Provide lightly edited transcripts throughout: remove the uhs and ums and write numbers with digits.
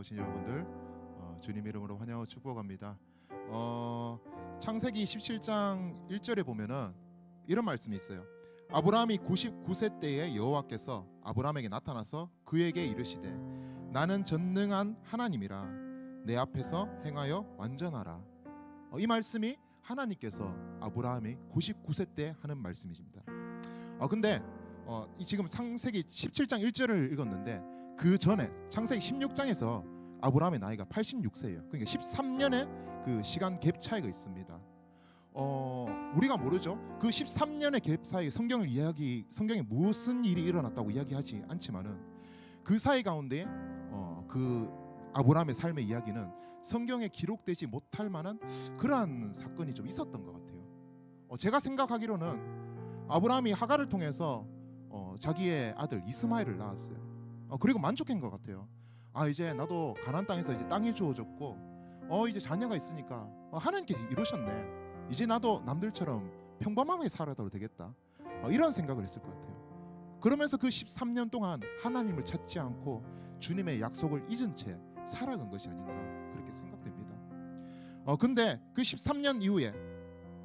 나오신 여러분들 주님 이름으로 환영하고 축복합니다. 창세기 17장 1절에 보면은 이런 말씀이 있어요. 아브라함이 99세 때에 여호와께서 아브라함에게 나타나서 그에게 이르시되 나는 전능한 하나님이라 내 앞에서 행하여 완전하라. 이 말씀이 하나님께서 아브라함이 99세 때 하는 말씀이십니다. 근데 지금 창세기 17장 1절을 읽었는데 그 전에 창세기 16장에서 아브라함의 나이가 86세예요. 그러니까 13년의 그 시간 갭 차이가 있습니다. 우리가 모르죠. 그 13년의 갭 사이 성경에 무슨 일이 일어났다고 이야기하지 않지만은 그 사이 가운데 그 아브라함의 삶의 이야기는 성경에 기록되지 못할 만한 그러한 사건이 좀 있었던 것 같아요. 제가 생각하기로는 아브라함이 하갈을 통해서 자기의 아들 이스마엘을 낳았어요. 그리고 만족한 것 같아요. 이제 나도 가나안 땅에서 이제 땅이 주어졌고 이제 자녀가 있으니까 하나님께서 이루셨네. 이제 나도 남들처럼 평범하게 살아도 되겠다. 이런 생각을 했을 것 같아요. 그러면서 그 13년 동안 하나님을 찾지 않고 주님의 약속을 잊은 채 살아간 것이 아닌가 그렇게 생각됩니다. 근데 그 13년 이후에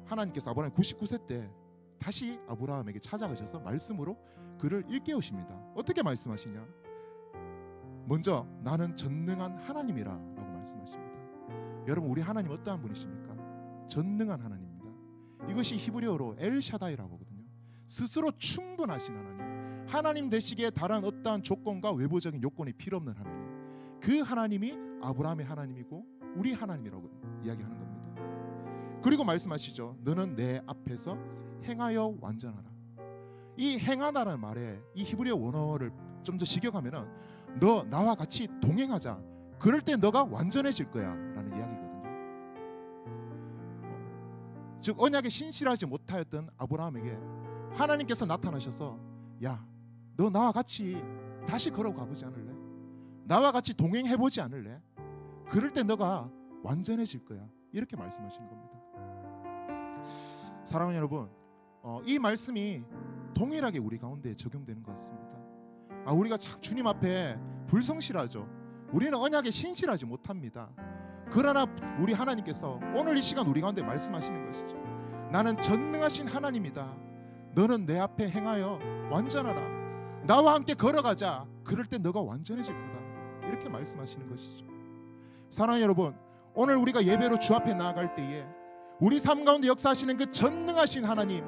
하나님께서 아브라함 99세 때 다시 아브라함에게 찾아가셔서 말씀으로 그를 일깨우십니다. 어떻게 말씀하시냐? 먼저 나는 전능한 하나님이라 라고 말씀하십니다. 여러분, 우리 하나님 어떠한 분이십니까? 전능한 하나님입니다. 이것이 히브리어로 엘샤다이라고 하거든요. 스스로 충분하신 하나님, 하나님 되시기에 다른 어떠한 조건과 외부적인 요건이 필요 없는 하나님, 그 하나님이 아브라함의 하나님이고 우리 하나님이라고 이야기하는 겁니다. 그리고 말씀하시죠. 너는 내 앞에서 행하여 완전하라. 이 행하다라는 말에 이 히브리어 원어를 좀 더 직역하면은 너 나와 같이 동행하자. 그럴 때 너가 완전해질 거야 라는 이야기거든요. 즉 언약에 신실하지 못하였던 아브라함에게 하나님께서 나타나셔서 야, 너 나와 같이 다시 걸어가 보지 않을래? 나와 같이 동행해보지 않을래? 그럴 때 너가 완전해질 거야. 이렇게 말씀하시는 겁니다. 사랑하는 여러분, 이 말씀이 동일하게 우리 가운데 적용되는 것 같습니다. 우리가 참 주님 앞에 불성실하죠. 우리는 언약에 신실하지 못합니다. 그러나 우리 하나님께서 오늘 이 시간 우리 가운데 말씀하시는 것이죠. 나는 전능하신 하나님이다. 너는 내 앞에 행하여 완전하라. 나와 함께 걸어가자. 그럴 때 너가 완전해질 거다. 이렇게 말씀하시는 것이죠. 사랑하는 여러분, 오늘 우리가 예배로 주 앞에 나아갈 때에 우리 삶 가운데 역사하시는 그 전능하신 하나님,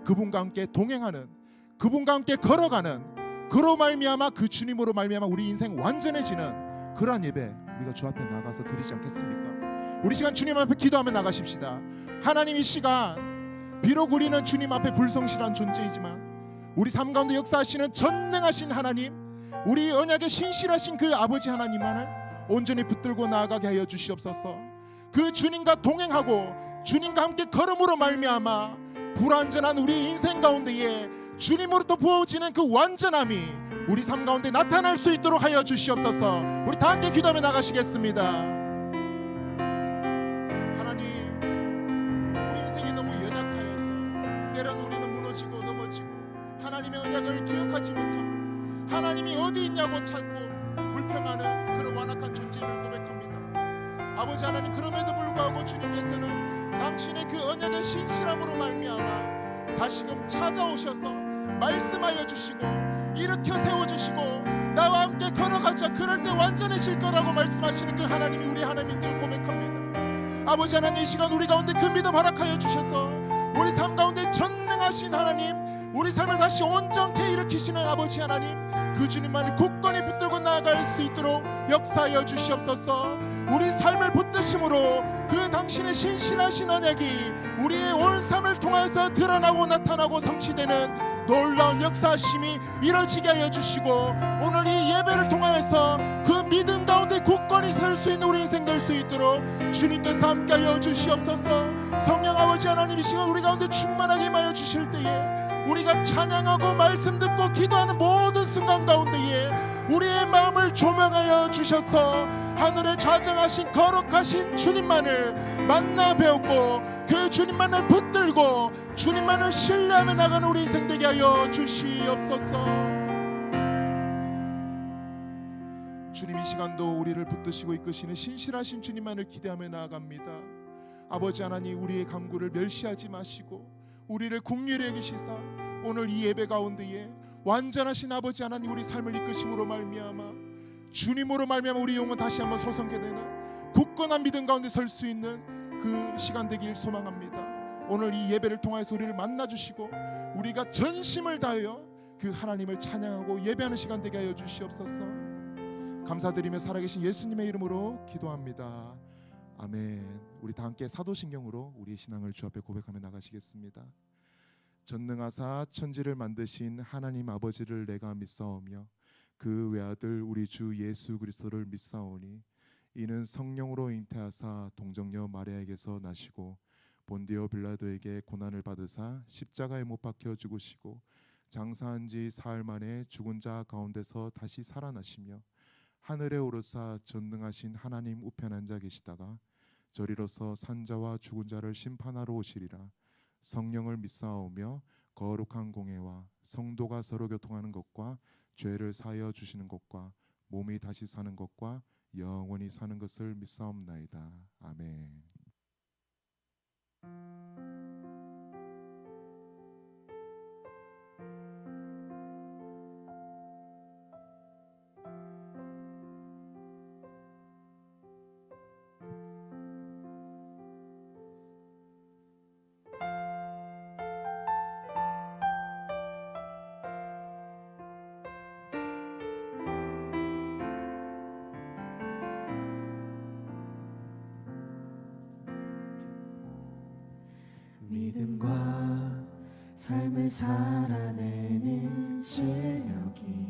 그분과 함께 동행하는, 그분과 함께 걸어가는, 그로 말미암아 그 주님으로 말미암아 우리 인생 완전해지는 그러한 예배 우리가 주 앞에 나가서 드리지 않겠습니까? 우리 시간 주님 앞에 기도하며 나가십시다. 하나님, 이 시간 비록 우리는 주님 앞에 불성실한 존재이지만 우리 삶 가운데 역사하시는 전능하신 하나님, 우리 언약에 신실하신 그 아버지 하나님만을 온전히 붙들고 나아가게 하여 주시옵소서. 그 주님과 동행하고 주님과 함께 걸음으로 말미암아 불완전한 우리 인생 가운데에 주님으로부터 부어지는 그 완전함이 우리 삶 가운데 나타날 수 있도록 하여 주시옵소서. 우리 다 함께 기도하며 나가시겠습니다. 하나님, 우리 인생이 너무 연약하여서 때론 우리는 무너지고 넘어지고 하나님의 언약을 기억하지 못하고 하나님이 어디 있냐고 찾고 불평하는 그런 완악한 존재임을 고백합니다. 아버지 하나님, 그럼에도 불구하고 주님께서는 당신의 그 언약의 신실함으로 말미암아 다시금 찾아오셔서 말씀하여 주시고 일으켜 세워주시고 나와 함께 걸어가자. 그럴 때 완전해질 거라고 말씀하시는 그 하나님이 우리 하나님인 줄 고백합니다. 아버지 하나님, 이 시간 우리 가운데 그 믿음 허락하여 주셔서 우리 삶 가운데 전능하신 하나님, 우리 삶을 다시 온전케 일으키시는 아버지 하나님, 그 주님만을 굳건히 붙들고 나아갈 수 있도록 역사하여 주시옵소서. 우리 삶을 붙드심으로 그 당신의 신실하신 언약이 우리의 온 삶을 통해서 드러나고 나타나고 성취되는 놀라운 역사심이 이루어지게 하여 주시고 오늘 이 예배를 통하여서 그 믿음 가운데 굳건히 설 수 있는 우리 인생 될 수 있도록 주님께서 함께하여 주시옵소서. 성령 아버지 하나님, 이 시간 우리 가운데 충만하게 임하여 주실 때에 우리가 찬양하고 말씀 듣고 기도하는 모든 순간 가운데에 우리의 마음을 조명하여 주셔서 하늘에 좌정하신 거룩하신 주님만을 만나 배웠고 그 주님만을 붙들고 주님만을 신뢰하며 나가는 우리 인생 되게 하여 주시옵소서. 주님, 이 시간도 우리를 붙드시고 이끄시는 신실하신 주님만을 기대하며 나아갑니다. 아버지 하나님, 우리의 간구를 멸시하지 마시고 우리를 긍휼히 여기시사 오늘 이 예배 가운데에 완전하신 아버지 하나님, 우리 삶을 이끄심으로 말미암아 주님으로 말미암아 우리 영혼 다시 한번 소성케 되는 굳건한 믿음 가운데 설 수 있는 그 시간 되길 소망합니다. 오늘 이 예배를 통해서 우리를 만나주시고 우리가 전심을 다하여 그 하나님을 찬양하고 예배하는 시간 되게 하여 주시옵소서. 감사드리며 살아계신 예수님의 이름으로 기도합니다. 아멘. 우리 다 함께 사도신경으로 우리의 신앙을 주 앞에 고백하며 나가시겠습니다. 전능하사 천지를 만드신 하나님 아버지를 내가 믿사오며 그 외아들 우리 주 예수 그리스도를 믿사오니 이는 성령으로 잉태하사 동정녀 마리아에게서 나시고 본디오 빌라도에게 고난을 받으사 십자가에 못 박혀 죽으시고 장사한 지 사흘 만에 죽은 자 가운데서 다시 살아나시며 하늘에 오르사 전능하신 하나님 우편 앉아 계시다가 저리로서 산자와 죽은 자를 심판하러 오시리라. 성령을 믿사오며 거룩한 공회와 성도가 서로 교통하는 것과 죄를 사하여 주시는 것과 몸이 다시 사는 것과 영원히 사는 것을 믿사옵나이다. 아멘. 믿음과 삶을 살아내는 실력이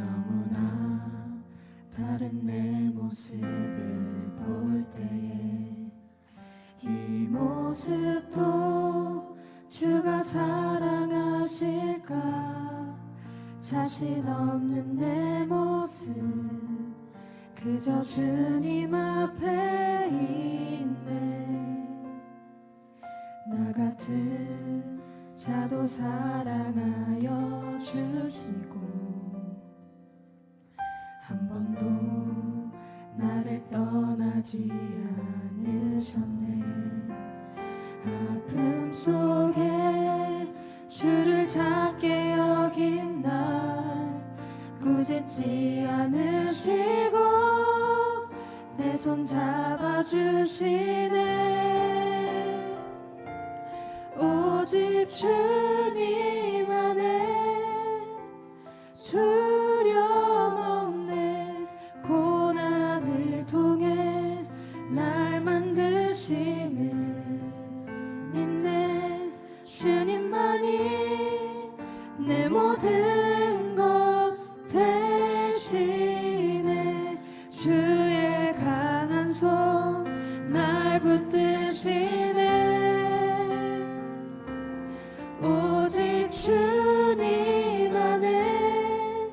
너무나 다른 내 모습을 볼 때에 이 모습도 주가 사랑하실까? 자신 없는 내 모습 그저 주님 앞에 있네. 나 같은 자도 사랑하여 주시고 한 번도 나를 떠나지 않으셨네. 아픔 속에 주를 작게 여긴 날 꾸짖지 않으시고 내 손 잡아주시네. 오직 주님 안에 두려움 없네. 고난을 통해 날 만드심을 믿네. 주님만이 내 모든 것 되시네. 주의 강한 손 날 붙드시네. 오직 주님 안에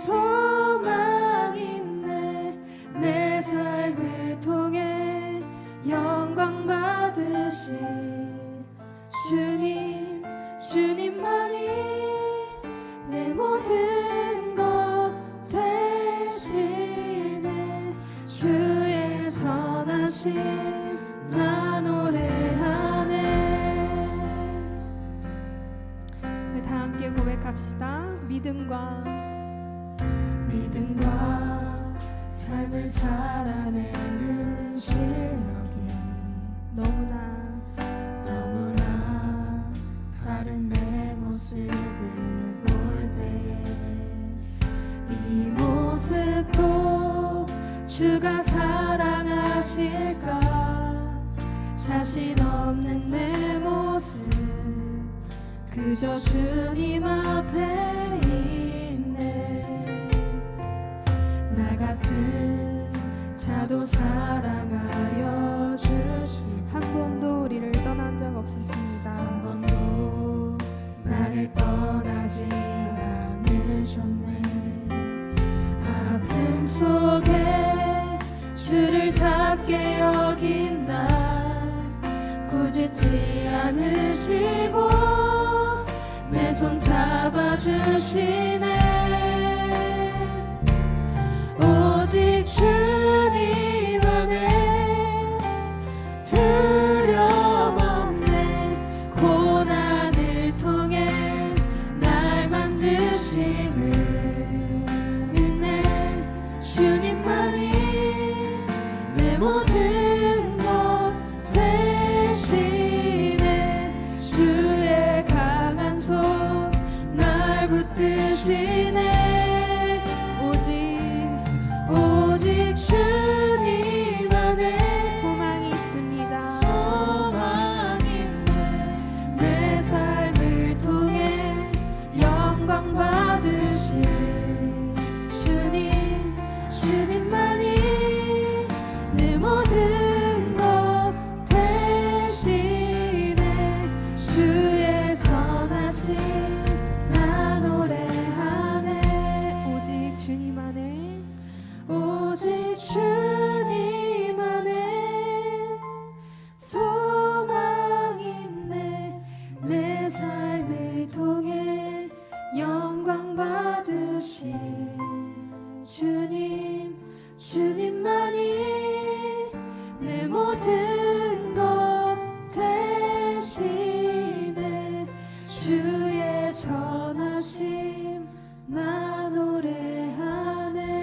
소망 있네. 내 삶을 통해 영광 받으신 주님, 주님만이 내 모든 것 되시네. 주의 선하심 나 노래하네. 우리 다 함께 고백합시다. 믿음과 삶을 살아내는 실력이 너무나 다른 내 모습을 볼 때에 이 모습도 주가 사랑하실까? 자신 없는 내 모습 그저 주님 앞에 있네. 나 같은 자도 사랑하여 주시고 한 번도 우리를 떠난 적 없으십니다. 한 번도 나를 떠나지 않으셨네. 아픔 속에 주를 작게 여긴 날 꾸짖지 않으시고 내 손 잡아주시네. 모든 것 대신에 주의 강한 손 날 붙드시네. 오직 주님 안에 소망이 있습니다. 소망 있네. 내 삶을 통해 영광 받으실 주님만이 내 모든 것 대신에 주의 선하심 나 노래하네. 오직 주님 안에 오직 주님 안에 소망 있네. 내 삶을 통해 영광 받으실 주님만이 내 모든 것 대신에 주의 선하심 나 노래하네.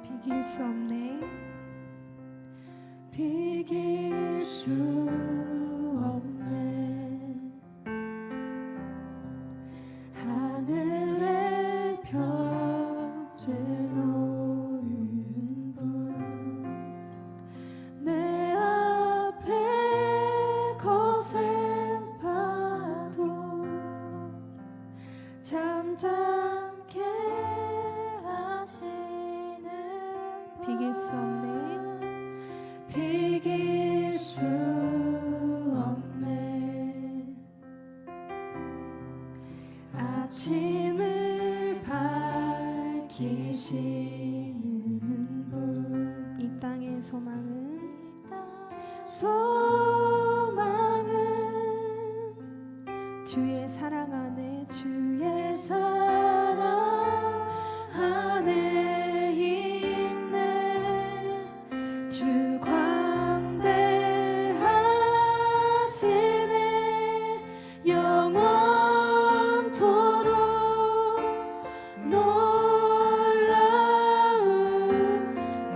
비길 수 없네. 비길 수 없네. 하늘의 별을 놓은 분 내 앞에 거센 파도 잠잠케 하시는 비길 수 없네. 비길 수 없네. 아침을 밝히시는 분 이 땅의 소망은 주의 사랑 안에 주의 사랑 안에 있네. 주 광대하시네. 영원토록 놀라운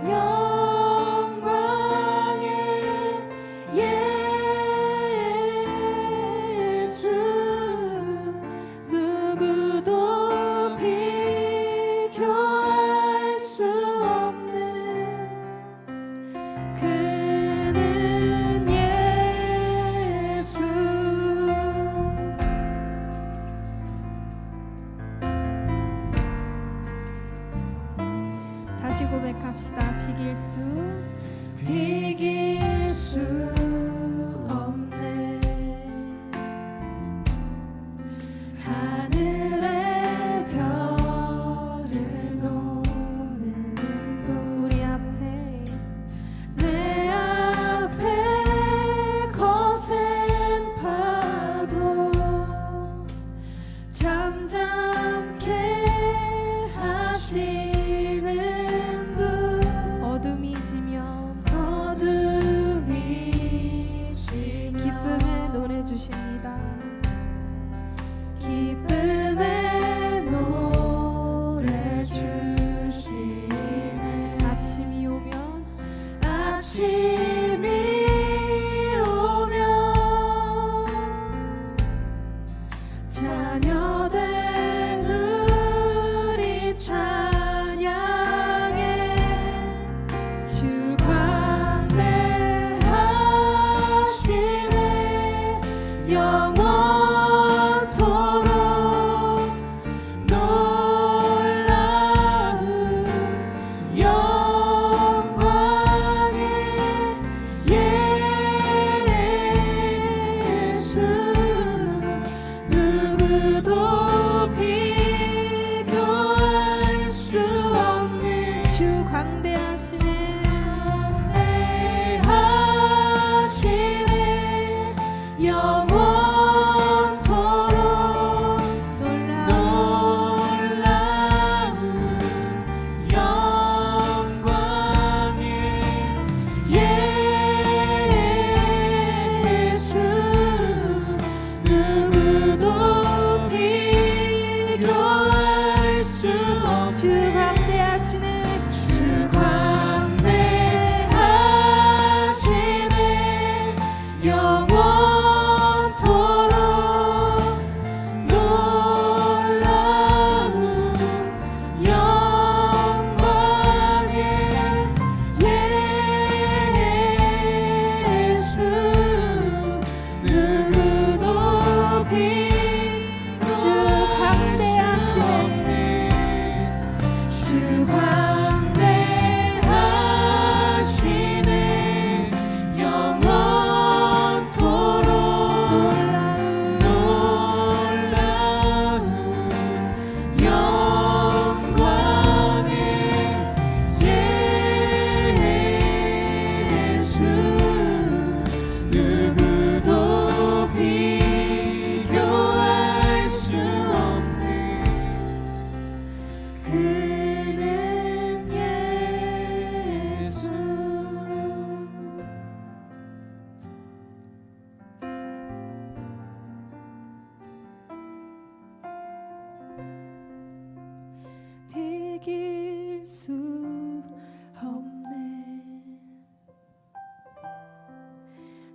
영광에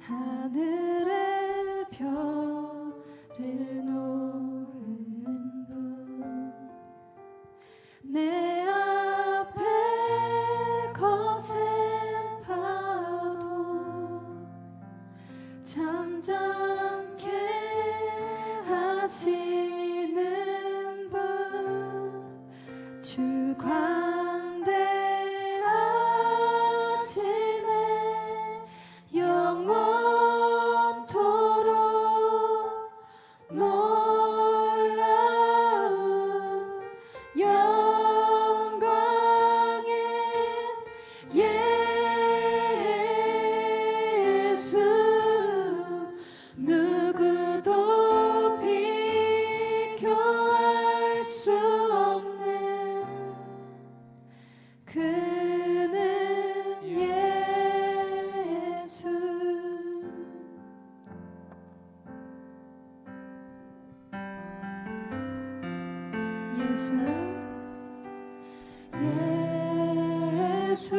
하늘의 별을 놓은 분 내 앞에 거센 파도 잠잠케 하시는 분 주 광대하시네 영원토록 놀라운 영광의 예수 누구도 비교할 수 없네 그는 예수 예수 예수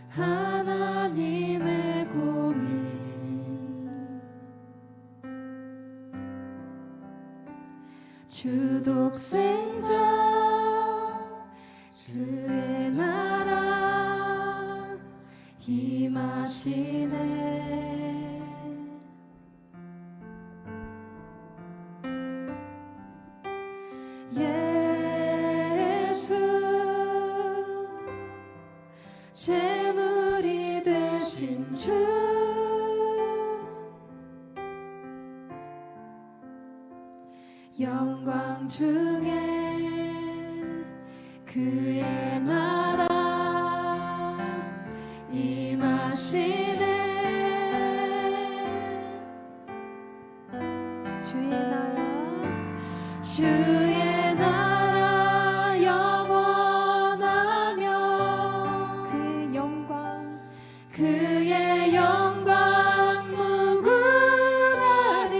하나님의 공의 주 독생자 주의 나라 임하시네 예수 제물이 되신 주 영광 중에 그의 나라 임하시네 주의 나라 영원하며 그의 영광 무궁하리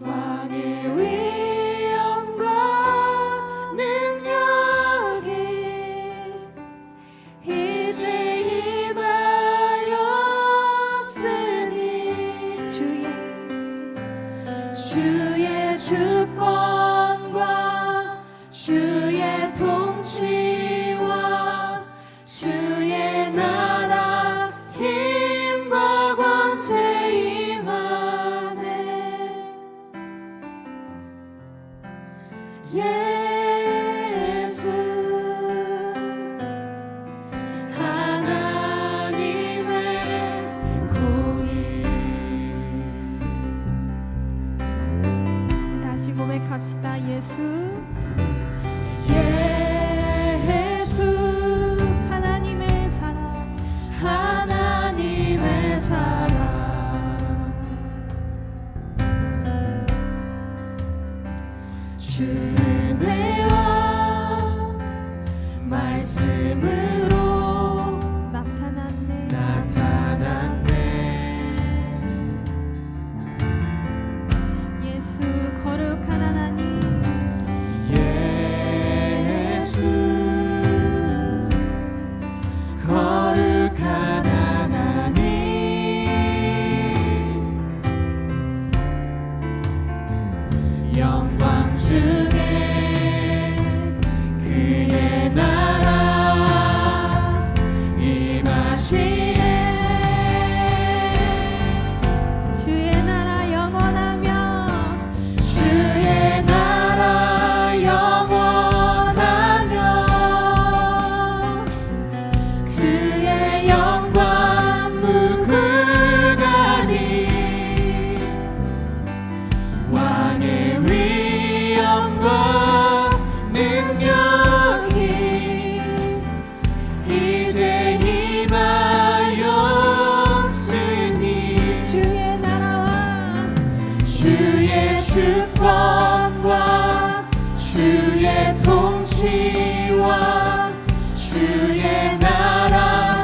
왕의 위엄과 능력이 이제 임하였으니 주의 주권과 주의 통치와 주의 나라 힘과 권세 임하네 예수 하나님의 공의 다시 고백합시다. 예수 하나님의 사랑 하나님의 사랑 주 은혜와 말씀으로 나타났네 예수 거룩한 하나님 예수 거룩한 하나님 영광 중에 그의 나라 임하시네 주의 나라 영원하며 주의 나라 영원하며 주의 영광 무궁하니 왕의 위엄과 능력이 이제 임하였으니 주의 나라와 주의 주권과 주의 통치와 주의 나라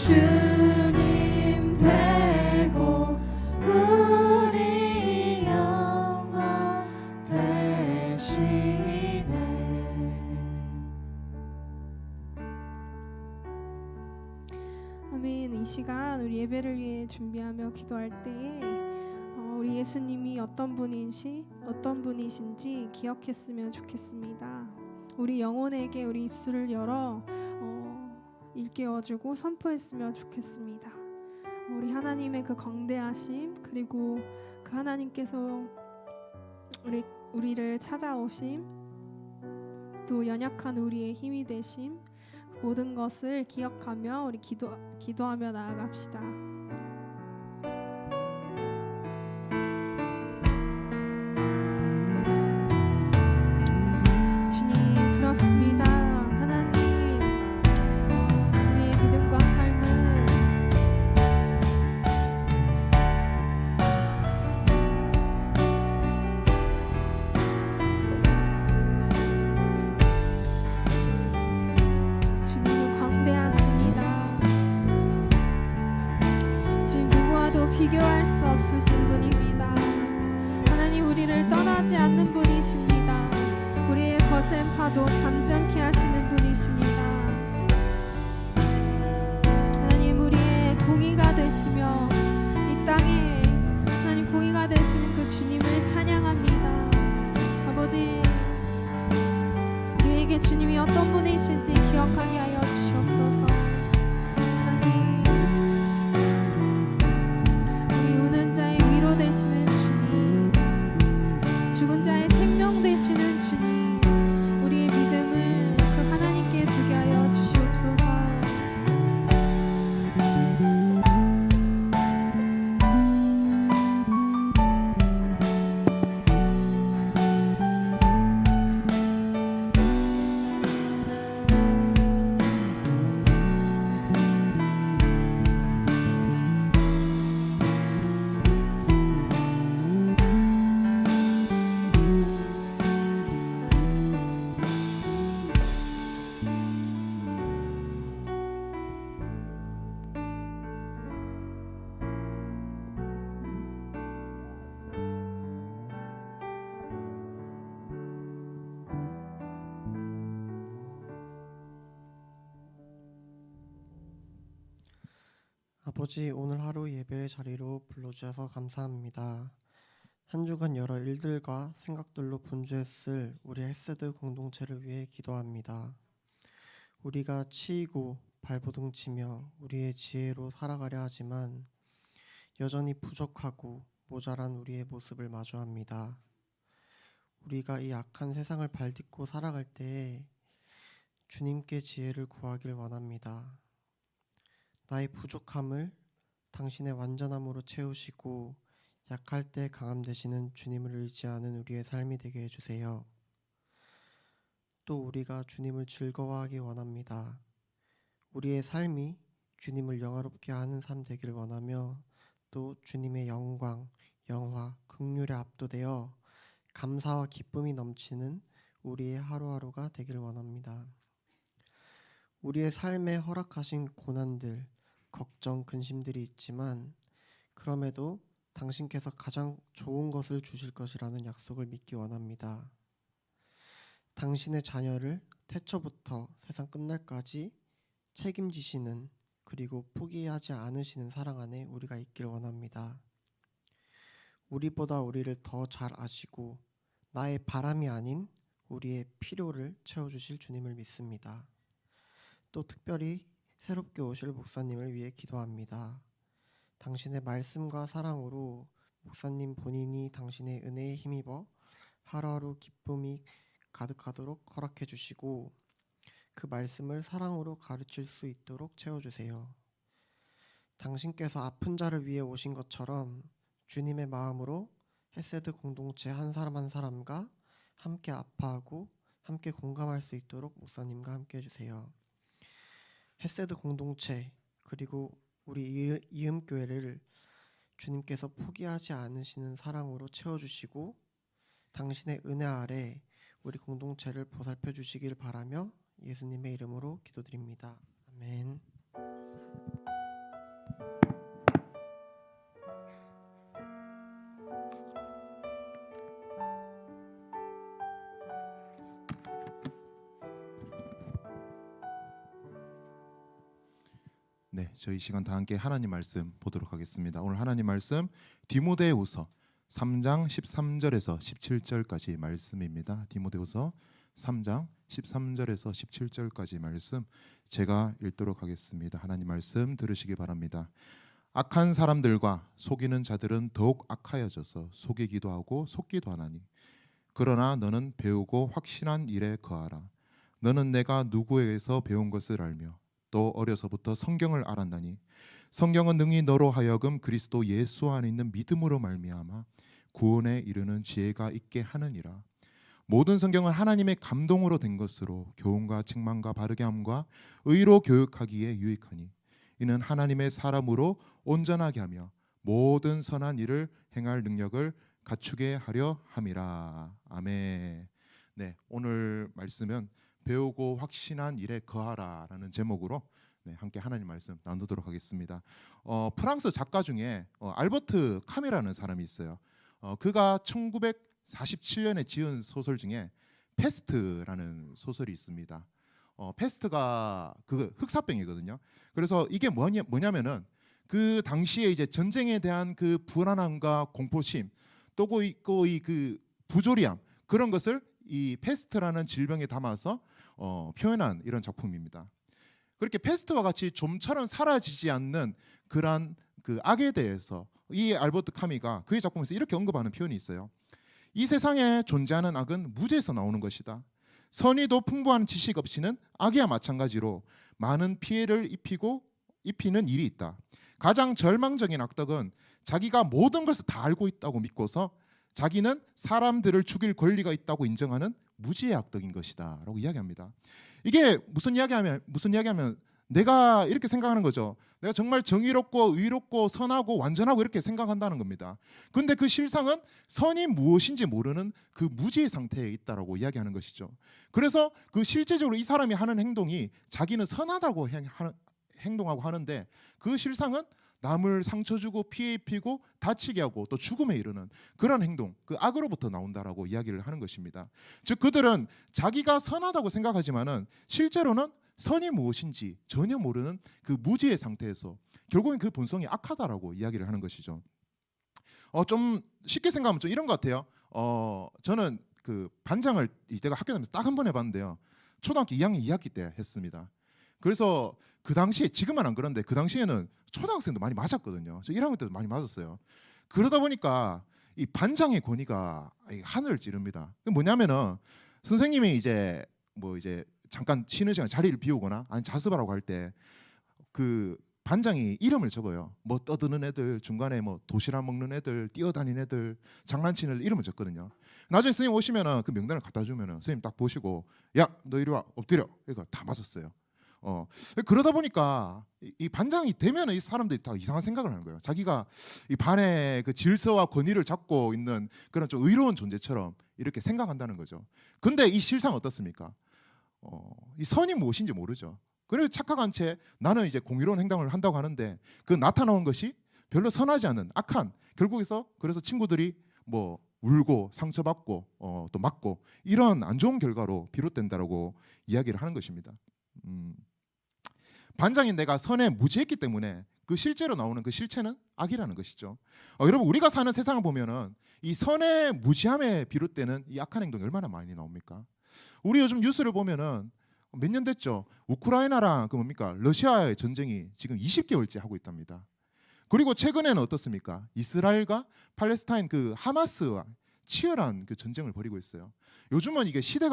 주님 되고 우리 영원 되시네. 아멘. 이 시간 우리 예배를 위해 준비하며 기도할 때에 우리 예수님이 어떤 분이신지 기억했으면 좋겠습니다. 우리 영혼에게 우리 입술을 열어 일깨워주고 선포했으면 좋겠습니다. 우리 하나님의 그 광대하심, 그리고 그 하나님께서 우리를 찾아오심, 또 연약한 우리의 힘이 되심, 모든 것을 기억하며 우리 기도하며 나아갑시다. 주님, 그렇습니다. 하나님, 우리의 믿음과 삶을 주님은 광대하십니다. 주님, 누구와도 비교할 수 없으신 분입니다. 하나님, 우리를 떠나지 않는 분이십니다. 우리의 거센 파도 잠잠케 하시는 분이십니다. 하나님, 우리의 공의가 되시며 이 땅에 하나님 공의가 되시는 그 주님을 찬양합니다. 아버지, 우리에게 주님이 어떤 분이신지 기억하게 하여 주시옵소서. 하나님, 우리 우는 자의 위로 되시는 주님, 죽은 자의 생명 되시는 주님, 우리의 믿음을 그 하나님께 두게 하여 주시옵소서. 아버지, 오늘 하루 예배의 자리로 불러주셔서 감사합니다. 한 주간 여러 일들과 생각들로 분주했을 우리 헬세드 공동체를 위해 기도합니다. 우리가 치이고 발버둥치며 우리의 지혜로 살아가려 하지만 여전히 부족하고 모자란 우리의 모습을 마주합니다. 우리가 이 악한 세상을 발딛고 살아갈 때에 주님께 지혜를 구하길 원합니다. 나의 부족함을 당신의 완전함으로 채우시고 약할 때 강함 되시는 주님을 의지하는 우리의 삶이 되게 해주세요. 또 우리가 주님을 즐거워하기 원합니다. 우리의 삶이 주님을 영화롭게 하는 삶 되길 원하며 또 주님의 영광, 영화, 긍휼에 압도되어 감사와 기쁨이 넘치는 우리의 하루하루가 되길 원합니다. 우리의 삶에 허락하신 고난들, 걱정, 근심들이 있지만 그럼에도 당신께서 가장 좋은 것을 주실 것이라는 약속을 믿기 원합니다. 당신의 자녀를 태초부터 세상 끝날까지 책임지시는, 그리고 포기하지 않으시는 사랑 안에 우리가 있길 원합니다. 우리보다 우리를 더 잘 아시고 나의 바람이 아닌 우리의 필요를 채워주실 주님을 믿습니다. 또 특별히 새롭게 오실 목사님을 위해 기도합니다. 당신의 말씀과 사랑으로 목사님 본인이 당신의 은혜에 힘입어 하루하루 기쁨이 가득하도록 허락해 주시고 그 말씀을 사랑으로 가르칠 수 있도록 채워주세요. 당신께서 아픈 자를 위해 오신 것처럼 주님의 마음으로 헬세드 공동체 한 사람 한 사람과 함께 아파하고 함께 공감할 수 있도록 목사님과 함께 해주세요. 헬세드 공동체 그리고 우리 이음교회를 주님께서 포기하지 않으시는 사랑으로 채워주시고 당신의 은혜 아래 우리 공동체를 보살펴 주시길 바라며 예수님의 이름으로 기도드립니다. 아멘. 저희 시간 다 함께 하나님 말씀 보도록 하겠습니다. 오늘 하나님 말씀 디모데후서 3장 13절에서 17절까지 말씀입니다. 디모데후서 3장 13절에서 17절까지 말씀 제가 읽도록 하겠습니다. 하나님 말씀 들으시기 바랍니다. 악한 사람들과 속이는 자들은 더욱 악하여져서 속이기도 하고 속기도 하나니 그러나 너는 배우고 확신한 일에 거하라. 너는 내가 누구에게서 배운 것을 알며 또 어려서부터 성경을 알았나니 성경은 능히 너로 하여금 그리스도 예수 안에 있는 믿음으로 말미암아 구원에 이르는 지혜가 있게 하느니라. 모든 성경은 하나님의 감동으로 된 것으로 교훈과 책망과 바르게 함과 의로 교육하기에 유익하니 이는 하나님의 사람으로 온전하게 하며 모든 선한 일을 행할 능력을 갖추게 하려 함이라. 아멘. 네, 오늘 말씀은 배우고 확신한 일에 거하라라는 제목으로 함께 하나님 말씀 나누도록 하겠습니다. 프랑스 작가 중에 알버트 카미라는 사람이 있어요. 그가 1947년에 지은 소설 중에 패스트라는 소설이 있습니다. 패스트가 그 흑사병이거든요. 그래서 이게 뭐냐면은 그 당시에 이제 전쟁에 대한 그 불안함과 공포심 또 그 부조리함 그런 것을 이 패스트라는 질병에 담아서 표현한 이런 작품입니다. 그렇게 패스트와 같이 좀처럼 사라지지 않는 그러한 그 악에 대해서 이 알버트 카미가 그의 작품에서 이렇게 언급하는 표현이 있어요. 이 세상에 존재하는 악은 무지에서 나오는 것이다. 선의도 풍부한 지식 없이는 악이야 마찬가지로 많은 피해를 입히는 일이 있다. 가장 절망적인 악덕은 자기가 모든 것을 다 알고 있다고 믿고서 자기는 사람들을 죽일 권리가 있다고 인정하는 무지의 악덕인 것이다 라고 이야기합니다. 이게 무슨 이야기하면 내가 이렇게 생각하는 거죠. 내가 정말 정의롭고 의롭고 선하고 완전하고 이렇게 생각한다는 겁니다. 그런데 그 실상은 선이 무엇인지 모르는 그 무지의 상태에 있다라고 이야기하는 것이죠. 그래서 그 실제적으로 이 사람이 하는 행동이 자기는 선하다고 행동하고 하는데 그 실상은 남을 상처 주고 피해 입히고 다치게 하고 또 죽음에 이르는 그런 행동, 그 악으로부터 나온다라고 이야기를 하는 것입니다. 즉 그들은 자기가 선하다고 생각하지만은 실제로는 선이 무엇인지 전혀 모르는 그 무지의 상태에서 결국엔 그 본성이 악하다라고 이야기를 하는 것이죠. 좀 쉽게 생각하면 좀 이런 것 같아요. 저는 그 반장을 이때가 학교 다니면서 딱 한 번 해봤는데요. 초등학교 2학년 2학기 때 했습니다. 그래서 그 당시에 지금은 안 그런데 그 당시에는 초등학생도 많이 맞았거든요. 저 1학년 때도 많이 맞았어요. 그러다 보니까 이 반장의 권위가 하늘을 찌릅니다. 뭐냐면은 선생님이 이제 잠깐 쉬는 시간 자리를 비우거나 아니 자습하라고 할 때 그 반장이 이름을 적어요. 뭐 떠드는 애들, 중간에 뭐 도시락 먹는 애들, 뛰어다니는 애들, 장난치는 애들 이름을 적거든요. 나중에 선생님 오시면은 그 명단을 갖다 주면은 선생님 딱 보시고 야, 너 이리 와 엎드려. 이거 다 맞았어요. 그러다 보니까 이 반장이 되면 이 사람들이 다 이상한 생각을 하는 거예요. 자기가 이 반의 그 질서와 권위를 잡고 있는 그런 좀 의로운 존재처럼 이렇게 생각한다는 거죠. 근데 이 실상 어떻습니까? 이 선이 무엇인지 모르죠. 그래서 착각한 채 나는 이제 공의로운 행동을 한다고 하는데 그 나타나온 것이 별로 선하지 않은 악한 그래서 친구들이 뭐 울고 상처받고 또 맞고 이런 안 좋은 결과로 비롯된다라고 이야기를 하는 것입니다. 반장인 내가 선에 무지했기 때문에 그 실제로 나오는 그 실체는 악이라는 것이죠. 여러분 우리가 사는 세상을 보면은 이 선의 무지함에 비롯되는 이 악한 행동이 얼마나 많이 나옵니까? 우리 요즘 뉴스를 보면은 몇 년 됐죠. 우크라이나랑 그 러시아의 전쟁이 지금 20개월째 하고 있답니다. 그리고 최근에는 어떻습니까? 이스라엘과 팔레스타인 그 하마스와 치열한 그 전쟁을 벌이고 있어요. 요즘은 이게 시대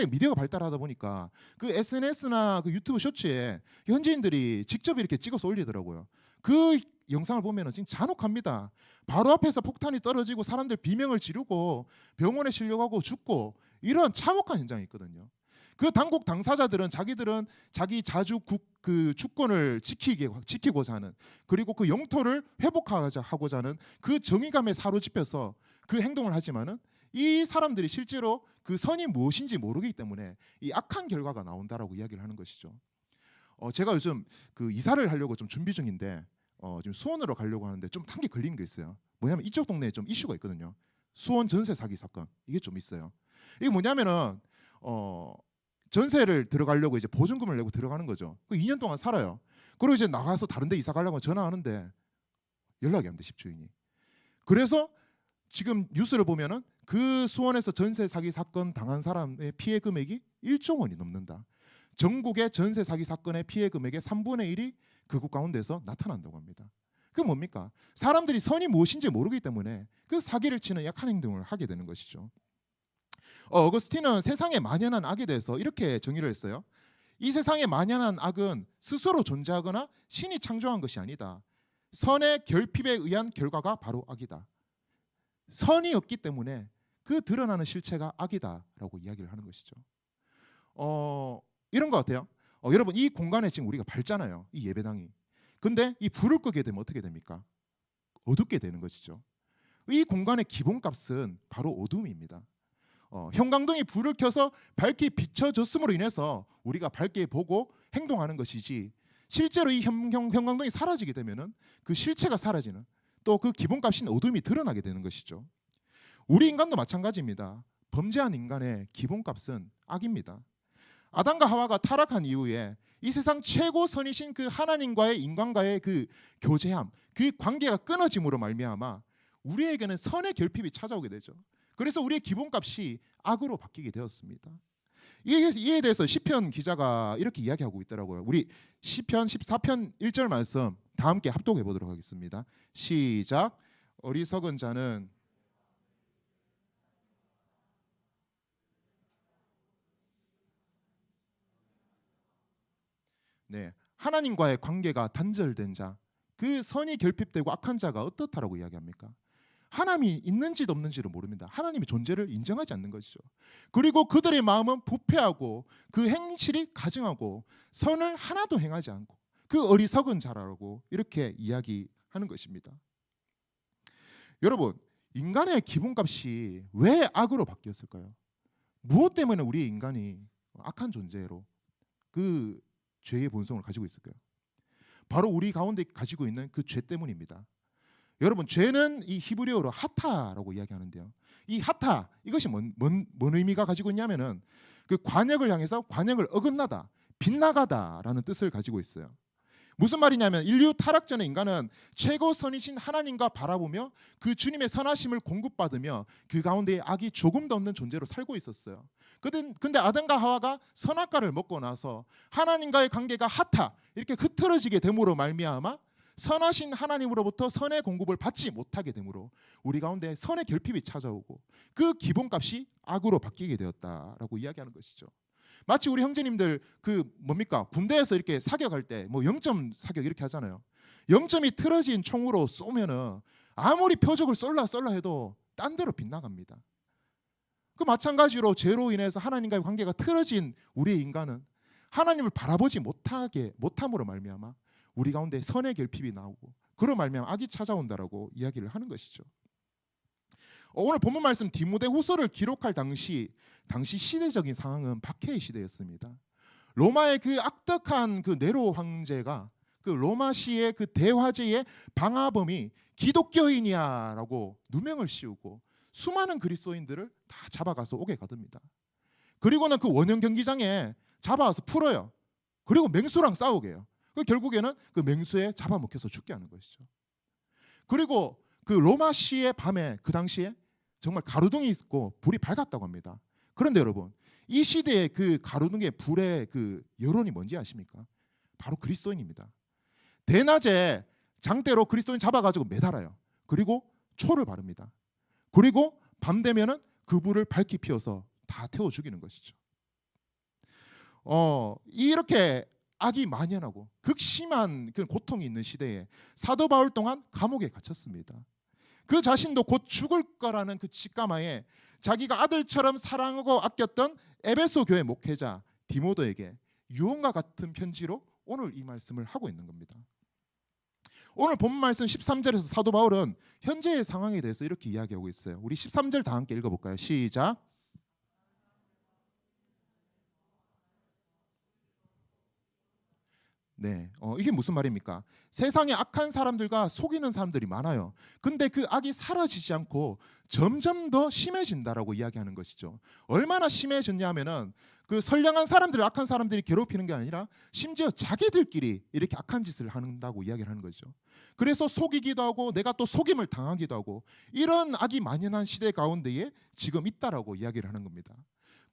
미디어가 발달하다 보니까 그 SNS나 그 유튜브 쇼츠에 현지인들이 직접 이렇게 찍어서 올리더라고요. 그 영상을 보면은 지금 잔혹합니다. 바로 앞에서 폭탄이 떨어지고 사람들 비명을 지르고 병원에 실려가고 죽고 이런 참혹한 현장이 있거든요. 그 당국 당사자들은 자기들은 자기 그 주권을 지키고자 하는 그리고 그 영토를 회복하고자 하는 그 정의감에 사로잡혀서 그 행동을 하지만은 이 사람들이 실제로 그 선이 무엇인지 모르기 때문에 이 악한 결과가 나온다라고 이야기를 하는 것이죠. 제가 요즘 그 이사를 하려고 좀 준비 중인데 지금 수원으로 가려고 하는데 좀 한개 걸리는 게 있어요. 뭐냐면 이쪽 동네에 좀 이슈가 있거든요. 수원 전세 사기 사건 이게 좀 있어요. 이게 뭐냐면은 전세를 들어가려고 이제 보증금을 내고 들어가는 거죠. 그 2년 동안 살아요. 그리고 이제 나가서 다른 데 이사 가려고 전화하는데 연락이 안 돼, 집주인이. 그래서 지금 뉴스를 보면은 그 수원에서 전세 사기 사건 당한 사람의 피해 금액이 1조 원이 넘는다. 전국의 전세 사기 사건의 피해 금액의 3분의 1이 그곳 가운데서 나타난다고 합니다. 그게 뭡니까? 사람들이 선이 무엇인지 모르기 때문에 그 사기를 치는 약한 행동을 하게 되는 것이죠. 어거스틴은 세상에 만연한 악에 대해서 이렇게 정의를 했어요. 이 세상에 만연한 악은 스스로 존재하거나 신이 창조한 것이 아니다. 선의 결핍에 의한 결과가 바로 악이다. 선이 없기 때문에 그 드러나는 실체가 악이다라고 이야기를 하는 것이죠. 이런 거 같아요. 여러분, 이 공간에 지금 우리가 밝잖아요. 이 예배당이. 근데 이 불을 끄게 되면 어떻게 됩니까? 어둡게 되는 것이죠. 이 공간의 기본값은 바로 어둠입니다. 형광등이 불을 켜서 밝게 비춰졌음으로 인해서 우리가 밝게 보고 행동하는 것이지, 실제로 이 형광등이 사라지게 되면은 그 실체가 사라지는, 또 그 기본값인 어둠이 드러나게 되는 것이죠. 우리 인간도 마찬가지입니다. 범죄한 인간의 기본값은 악입니다. 아담과 하와가 타락한 이후에 이 세상 최고 선이신 그 하나님과의 인간과의 그 교제함, 그 관계가 끊어짐으로 말미암아 우리에게는 선의 결핍이 찾아오게 되죠. 그래서 우리의 기본값이 악으로 바뀌게 되었습니다. 이에 대해서 시편 기자가 이렇게 이야기하고 있더라고요. 우리 시편 14편 1절 말씀 다 함께 합독해 보도록 하겠습니다. 시작. 어리석은 자는 하나님과의 관계가 단절된 자, 그 선이 결핍되고 악한 자가 어떻다라고 이야기합니까? 하나님이 있는지도 없는지를 모릅니다. 하나님의 존재를 인정하지 않는 것이죠. 그리고 그들의 마음은 부패하고 그 행실이 가증하고 선을 하나도 행하지 않고 그 어리석은 자라고 이렇게 이야기하는 것입니다. 여러분, 인간의 기본값이 왜 악으로 바뀌었을까요? 무엇 때문에 우리 인간이 악한 존재로 그 죄의 본성을 가지고 있을까요? 바로 우리 가운데 가지고 있는 그 죄 때문입니다. 여러분, 죄는 이 히브리어로 하타라고 이야기하는데요. 이 하타, 이것이 뭔 의미가 가지고 있냐면은 그 관역을 향해서 관역을 어긋나다, 빗나가다라는 뜻을 가지고 있어요. 무슨 말이냐면 인류 타락 전에 인간은 최고 선이신 하나님과 바라보며 그 주님의 선하심을 공급받으며 그 가운데 악이 조금도 없는 존재로 살고 있었어요. 근데 아담과 하와가 선악과를 먹고 나서 하나님과의 관계가 하타, 이렇게 흐트러지게 됨으로 말미암아 선하신 하나님으로부터 선의 공급을 받지 못하게 되므로 우리 가운데 선의 결핍이 찾아오고 그 기본값이 악으로 바뀌게 되었다라고 이야기하는 것이죠. 마치 우리 형제님들 그 뭡니까? 군대에서 이렇게 사격할 때 뭐 0점 사격 이렇게 하잖아요. 0점이 틀어진 총으로 쏘면은 아무리 표적을 쏠라 해도 딴 데로 빗나갑니다. 그 마찬가지로 죄로 인해서 하나님과의 관계가 틀어진 우리의 인간은 하나님을 바라보지 못함으로 말미암아 우리 가운데 선의 결핍이 나오고 그로 말미암아 악이 찾아온다라고 이야기를 하는 것이죠. 오늘 본문 말씀 디모데후서를 기록할 당시 시대적인 상황은 박해의 시대였습니다. 로마의 그 악덕한 그 네로 황제가 그 로마시의 그 대화제의 방화범이 기독교인이야라고 누명을 씌우고 수많은 그리스도인들을 다 잡아가서 옥에 가둡니다. 그리고는 그 원형 경기장에 잡아와서 풀어요. 그리고 맹수랑 싸우게 해요. 결국에는 그 맹수에 잡아먹혀서 죽게 하는 것이죠. 그리고 그 로마시의 밤에 그 당시에 정말 가로등이 있고 불이 밝았다고 합니다. 그런데 여러분, 이 시대의 그 가로등의 불의 그 여론이 뭔지 아십니까? 바로 그리스도인입니다. 대낮에 장대로 그리스도인 잡아가지고 매달아요. 그리고 초를 바릅니다. 그리고 밤 되면은 그 불을 밝히 피워서 다 태워 죽이는 것이죠. 이렇게 악이 만연하고 극심한 그 고통이 있는 시대에 사도 바울 동안 감옥에 갇혔습니다. 그 자신도 곧 죽을 거라는 그 직감하에 자기가 아들처럼 사랑하고 아꼈던 에베소 교회 목회자 디모데에게 유언과 같은 편지로 오늘 이 말씀을 하고 있는 겁니다. 오늘 본 말씀 13절에서 사도 바울은 현재의 상황에 대해서 이렇게 이야기하고 있어요. 우리 13절 다 함께 읽어볼까요? 시작. 네, 이게 무슨 말입니까? 세상에 악한 사람들과 속이는 사람들이 많아요. 근데 그 악이 사라지지 않고 점점 더 심해진다라고 이야기하는 것이죠. 얼마나 심해졌냐면은 그 선량한 사람들, 악한 사람들이 괴롭히는 게 아니라 심지어 자기들끼리 이렇게 악한 짓을 한다고 이야기를 하는 거죠. 그래서 속이기도 하고 내가 또 속임을 당하기도 하고 이런 악이 만연한 시대 가운데에 지금 있다라고 이야기를 하는 겁니다.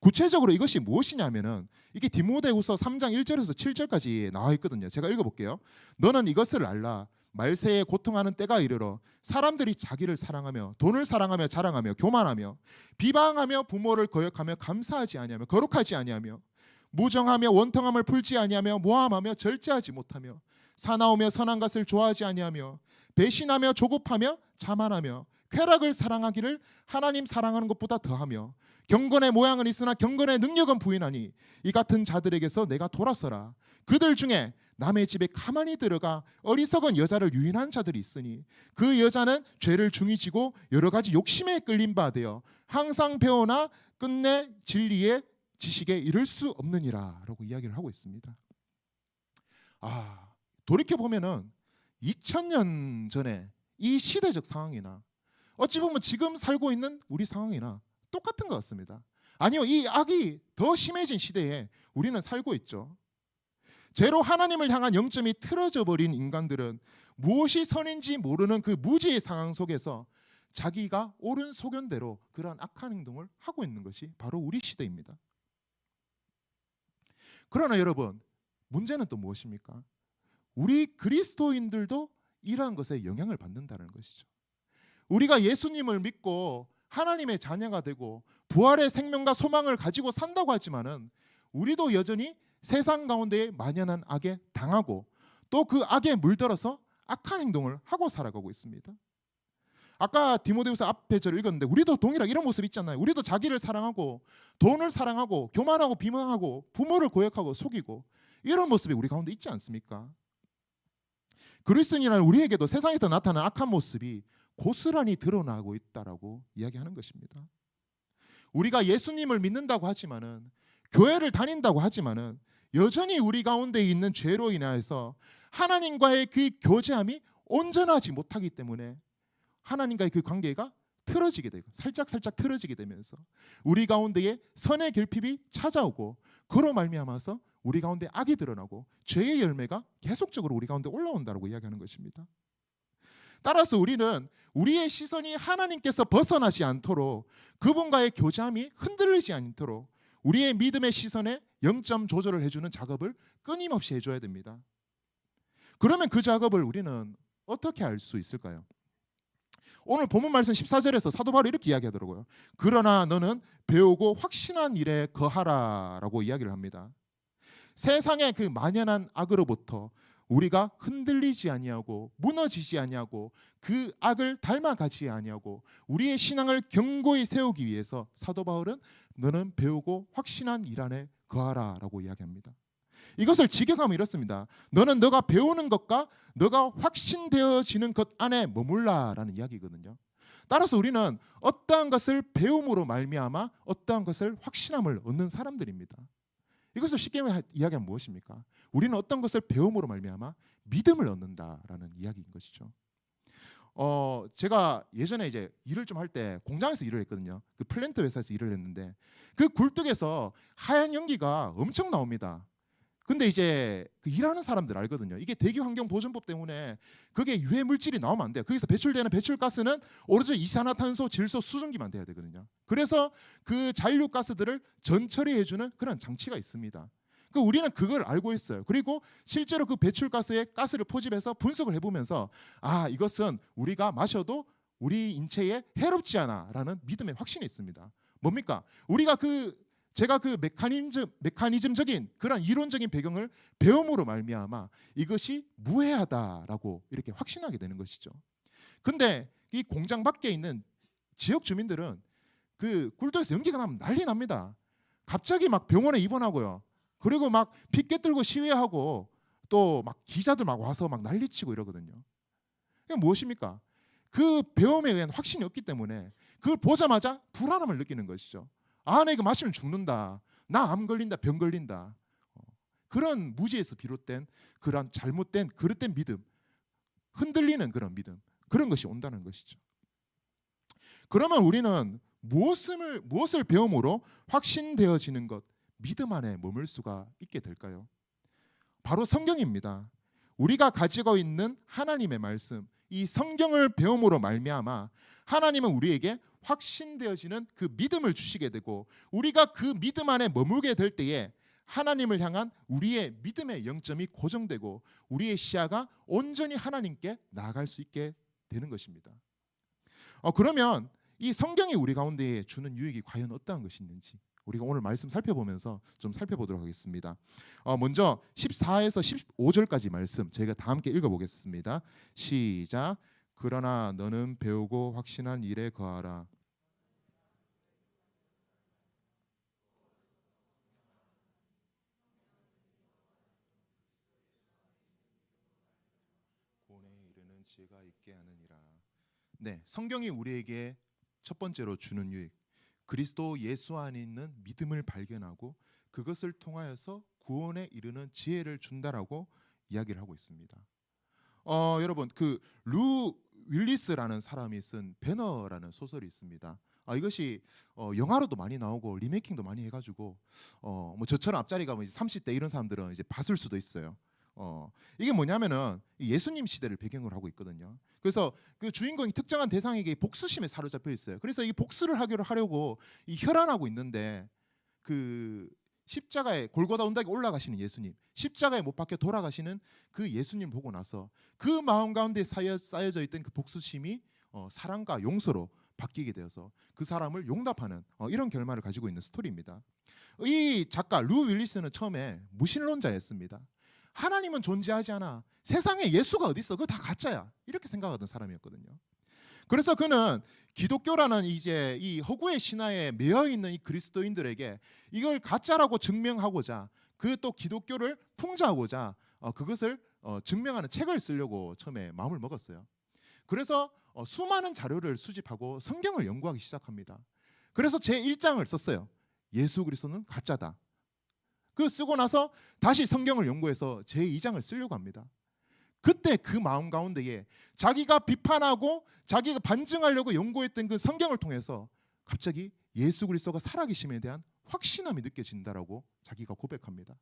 구체적으로 이것이 무엇이냐면은 이게 디모데후서 3장 1절에서 7절까지 나와 있거든요. 제가 읽어볼게요. 너는 이것을 알라. 말세에 고통하는 때가 이르러 사람들이 자기를 사랑하며 돈을 사랑하며 자랑하며 교만하며 비방하며 부모를 거역하며 감사하지 아니하며 거룩하지 아니하며 무정하며 원통함을 풀지 아니하며 모함하며 절제하지 못하며 사나우며 선한 것을 좋아하지 아니하며 배신하며 조급하며 자만하며 쾌락을 사랑하기를 하나님 사랑하는 것보다 더하며 경건의 모양은 있으나 경건의 능력은 부인하니 이 같은 자들에게서 내가 돌아서라. 그들 중에 남의 집에 가만히 들어가 어리석은 여자를 유인한 자들이 있으니 그 여자는 죄를 중히 지고 여러 가지 욕심에 끌린 바 되어 항상 배우나 끝내 진리의 지식에 이를 수 없느니라 라고 이야기를 하고 있습니다. 돌이켜보면은 2000년 전에 이 시대적 상황이나 어찌 보면 지금 살고 있는 우리 상황이나 똑같은 것 같습니다. 아니요, 이 악이 더 심해진 시대에 우리는 살고 있죠. 죄로 하나님을 향한 영점이 틀어져 버린 인간들은 무엇이 선인지 모르는 그 무지의 상황 속에서 자기가 옳은 소견대로 그러한 악한 행동을 하고 있는 것이 바로 우리 시대입니다. 그러나 여러분, 문제는 또 무엇입니까? 우리 그리스도인들도 이러한 것에 영향을 받는다는 것이죠. 우리가 예수님을 믿고 하나님의 자녀가 되고 부활의 생명과 소망을 가지고 산다고 하지만은 우리도 여전히 세상 가운데에 만연한 악에 당하고 또 그 악에 물들어서 악한 행동을 하고 살아가고 있습니다. 아까 디모데후서 앞에 저를 읽었는데 우리도 동일하게 이런 모습 있잖아요. 우리도 자기를 사랑하고 돈을 사랑하고 교만하고 비방하고 부모를 고역하고 속이고 이런 모습이 우리 가운데 있지 않습니까? 그리스도인이라는 우리에게도 세상에서 나타나는 악한 모습이 고스란히 드러나고 있다라고 이야기하는 것입니다. 우리가 예수님을 믿는다고 하지만은 교회를 다닌다고 하지만은 여전히 우리 가운데 있는 죄로 인하여서 하나님과의 그 교제함이 온전하지 못하기 때문에 하나님과의 그 관계가 틀어지게 되고 살짝 틀어지게 되면서 우리 가운데에 선의 결핍이 찾아오고 그로 말미암아서 우리 가운데 악이 드러나고 죄의 열매가 계속적으로 우리 가운데 올라온다고 이야기하는 것입니다. 따라서 우리는 우리의 시선이 하나님께서 벗어나지 않도록 그분과의 교제함이 흔들리지 않도록 우리의 믿음의 시선에 영점 조절을 해주는 작업을 끊임없이 해줘야 됩니다. 그러면 그 작업을 우리는 어떻게 알 수 있을까요? 오늘 본문 말씀 14절에서 사도 바울이 이렇게 이야기하더라고요. 그러나 너는 배우고 확신한 일에 거하라 라고 이야기를 합니다. 세상의 그 만연한 악으로부터 우리가 흔들리지 아니하고 무너지지 아니하고 그 악을 닮아가지 아니하고 우리의 신앙을 견고히 세우기 위해서 사도 바울은 너는 배우고 확신한 일 안에 거하라 라고 이야기합니다. 이것을 직역하면 이렇습니다. 너는 너가 배우는 것과 너가 확신되어지는 것 안에 머물라 라는 이야기거든요. 따라서 우리는 어떠한 것을 배움으로 말미암아 어떠한 것을 확신함을 얻는 사람들입니다. 이것을 쉽게 이야기하면 무엇입니까? 우리는 어떤 것을 배움으로 말미암아 믿음을 얻는다라는 이야기인 것이죠. 제가 예전에 이제 일을 좀 할 때 공장에서 일을 했거든요. 그 플랜트 회사에서 일을 했는데 그 굴뚝에서 하얀 연기가 엄청 나옵니다. 근데 이제 그 일하는 사람들 알거든요. 이게 대기환경보존법 때문에 그게 유해 물질이 나오면 안 돼요. 거기서 배출되는 배출가스는 오로지 이산화탄소, 질소, 수증기만 돼야 되거든요. 그래서 그 잔류가스들을 전처리해주는 그런 장치가 있습니다. 그 우리는 그걸 알고 있어요. 그리고 실제로 그 배출가스에 가스를 포집해서 분석을 해보면서 이것은 우리가 마셔도 우리 인체에 해롭지 않아라는 믿음의 확신이 있습니다. 뭡니까? 우리가 제가 그 메커니즘적인 그런 이론적인 배경을 배움으로 말미암아 이것이 무해하다라고 이렇게 확신하게 되는 것이죠. 근데 이 공장 밖에 있는 지역 주민들은 그 굴뚝에서 연기가 나면 난리 납니다. 갑자기 막 병원에 입원하고요. 그리고 막 피켓 들고 시위하고 또 막 기자들 막 와서 막 난리치고 이러거든요. 이게 무엇입니까? 그 배움에 의한 확신이 없기 때문에 그걸 보자마자 불안함을 느끼는 것이죠. 나 이거 마시면 죽는다. 나 암 걸린다, 병 걸린다. 그런 무지에서 비롯된 그런 잘못된 그릇된 믿음, 흔들리는 그런 믿음, 그런 것이 온다는 것이죠. 그러면 우리는 무엇을 배움으로 확신되어지는 것, 믿음 안에 머물 수가 있게 될까요? 바로 성경입니다. 우리가 가지고 있는 하나님의 말씀, 이 성경을 배움으로 말미암아 하나님은 우리에게 확신되어지는 그 믿음을 주시게 되고, 우리가 그 믿음 안에 머물게 될 때에 하나님을 향한 우리의 믿음의 영점이 고정되고 우리의 시야가 온전히 하나님께 나아갈 수 있게 되는 것입니다. 그러면 이 성경이 우리 가운데 주는 유익이 과연 어떠한 것이 있는지 우리가 오늘 말씀 살펴보면서 좀 살펴보도록 하겠습니다. 먼저 14에서 15절까지 말씀 저희가 다 함께 읽어보겠습니다. 시작. 그러나 너는 배우고 확신한 일에 거하라. 구원에 이르는 지혜가 있게 하느니라. 네, 성경이 우리에게 첫 번째로 주는 유익, 그리스도 예수 안에 있는 믿음을 발견하고 그것을 통하여서 구원에 이르는 지혜를 준다라고 이야기를 하고 있습니다. 여러분, 그 루 윌리스라는 사람이 쓴 배너라는 소설이 있습니다. 이것이 영화로도 많이 나오고 리메이킹도 많이 해가지고 뭐 저처럼 앞자리가 뭐 30대 이런 사람들은 이제 봤을 수도 있어요. 이게 뭐냐면은 예수님 시대를 배경으로 하고 있거든요. 그래서 그 주인공이 특정한 대상에게 복수심에 사로잡혀 있어요. 그래서 이 복수를 하려고 이 혈안하고 있는데 그 십자가에 골고다 언덕에 올라가시는 예수님, 십자가에 못 박혀 돌아가시는 그 예수님 보고 나서 그 마음 가운데 쌓여져 있던 그 복수심이 사랑과 용서로 바뀌게 되어서 그 사람을 용납하는 이런 결말을 가지고 있는 스토리입니다. 이 작가 루 윌리스는 처음에 무신론자였습니다. 하나님은 존재하지 않아, 세상에 예수가 어디 있어, 그거 다 가짜야, 이렇게 생각하던 사람이었거든요. 그래서 그는 기독교라는 이제 이 허구의 신화에 매여 있는 이 그리스도인들에게 이걸 가짜라고 증명하고자, 그 또 기독교를 풍자하고자 그것을 증명하는 책을 쓰려고 처음에 마음을 먹었어요. 그래서 수많은 자료를 수집하고 성경을 연구하기 시작합니다. 그래서 제 1장을 썼어요. 예수 그리스도는 가짜다. 그 쓰고 나서 다시 성경을 연구해서 제 2장을 쓰려고 합니다. 그때 그 마음 가운데에 자기가 비판하고 자기가 반증하려고 연구했던 그 성경을 통해서 갑자기 예수 그리스도가 살아계심에 대한 확신함이 느껴진다라고 자기가 고백합니다.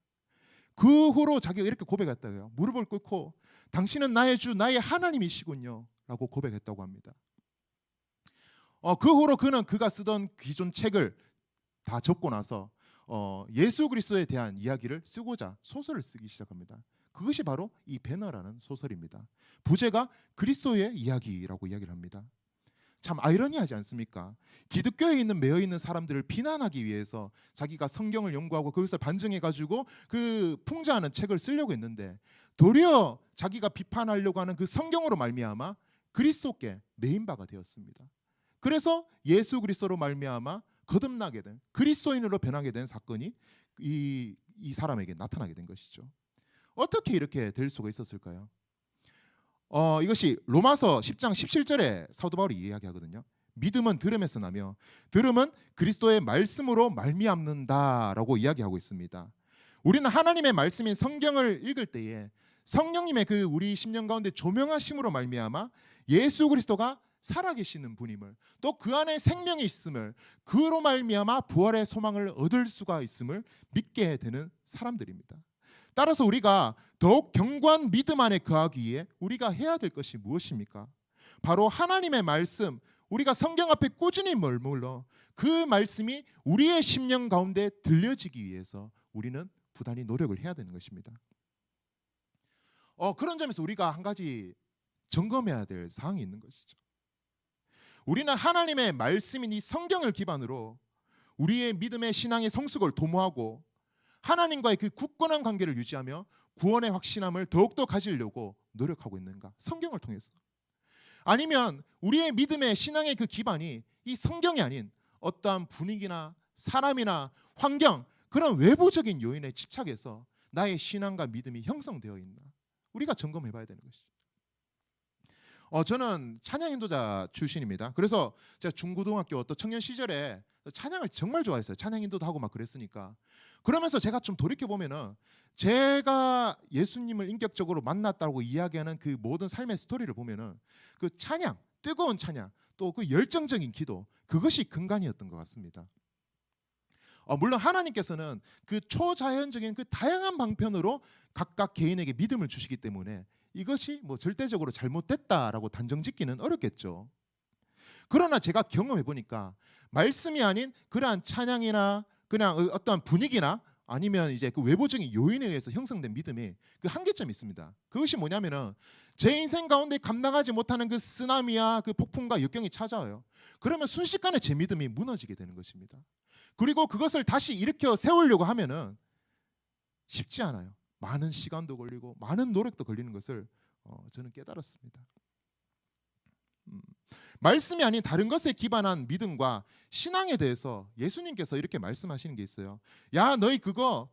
그 후로 자기가 이렇게 고백했다고요. 무릎을 꿇고 당신은 나의 주, 나의 하나님이시군요 라고 고백했다고 합니다. 그 후로 그는 그가 쓰던 기존 책을 다 접고 나서 예수 그리스도에 대한 이야기를 쓰고자 소설을 쓰기 시작합니다. 그것이 바로 이 배너라는 소설입니다. 부제가 그리스도의 이야기라고 이야기를 합니다. 참 아이러니하지 않습니까? 기독교에 매여 있는 사람들을 비난하기 위해서 자기가 성경을 연구하고 그것을 반증해가지고 그 풍자하는 책을 쓰려고 했는데, 도리어 자기가 비판하려고 하는 그 성경으로 말미암아 그리스도께 매인 바가 되었습니다. 그래서 예수 그리스도로 말미암아 거듭나게 된, 그리스도인으로 변하게 된 사건이 이 사람에게 나타나게 된 것이죠. 어떻게 이렇게 될 수가 있었을까요? 이것이 로마서 10장 17절에 사도 바울이 이야기하거든요. 믿음은 들음에서 나며 들음은 그리스도의 말씀으로 말미암는다라고 이야기하고 있습니다. 우리는 하나님의 말씀인 성경을 읽을 때에 성령님의 그 우리 심령 가운데 조명하심으로 말미암아 예수 그리스도가 살아계시는 분임을, 또 그 안에 생명이 있음을, 그로 말미암아 부활의 소망을 얻을 수가 있음을 믿게 되는 사람들입니다. 따라서 우리가 더욱 견고한 믿음 안에 거하기 위해 우리가 해야 될 것이 무엇입니까? 바로 하나님의 말씀, 우리가 성경 앞에 꾸준히 머물러 그 말씀이 우리의 심령 가운데 들려지기 위해서 우리는 부단히 노력을 해야 되는 것입니다. 그런 점에서 우리가 한 가지 점검해야 될 사항이 있는 것이죠. 우리는 하나님의 말씀인 이 성경을 기반으로 우리의 믿음의 신앙의 성숙을 도모하고 하나님과의 그 굳건한 관계를 유지하며 구원의 확신함을 더욱더 가지려고 노력하고 있는가? 성경을 통해서. 아니면 우리의 믿음의 신앙의 그 기반이 이 성경이 아닌 어떠한 분위기나 사람이나 환경, 그런 외부적인 요인에 집착해서 나의 신앙과 믿음이 형성되어 있나? 우리가 점검해 봐야 되는 것이죠. 저는 찬양 인도자 출신입니다. 그래서 제가 중고등학교 또 청년 시절에 찬양을 정말 좋아했어요. 찬양 인도도 하고 막 그랬으니까. 그러면서 제가 좀 돌이켜 보면은 제가 예수님을 인격적으로 만났다고 이야기하는 그 모든 삶의 스토리를 보면은 그 찬양, 뜨거운 찬양, 또 그 열정적인 기도, 그것이 근간이었던 것 같습니다. 물론 하나님께서는 그 초자연적인 그 다양한 방편으로 각각 개인에게 믿음을 주시기 때문에 이것이 뭐 절대적으로 잘못됐다라고 단정짓기는 어렵겠죠. 그러나 제가 경험해 보니까 말씀이 아닌 그러한 찬양이나 그냥 어떤 분위기나 아니면 이제 그 외부적인 요인에 의해서 형성된 믿음이 그 한계점이 있습니다. 그것이 뭐냐면은 제 인생 가운데 감당하지 못하는 그 쓰나미와 그 폭풍과 역경이 찾아와요. 그러면 순식간에 제 믿음이 무너지게 되는 것입니다. 그리고 그것을 다시 일으켜 세우려고 하면은 쉽지 않아요. 많은 시간도 걸리고 많은 노력도 걸리는 것을 저는 깨달았습니다. 말씀이 아닌 다른 것에 기반한 믿음과 신앙에 대해서 예수님께서 이렇게 말씀하시는 게 있어요. 야, 너희 그거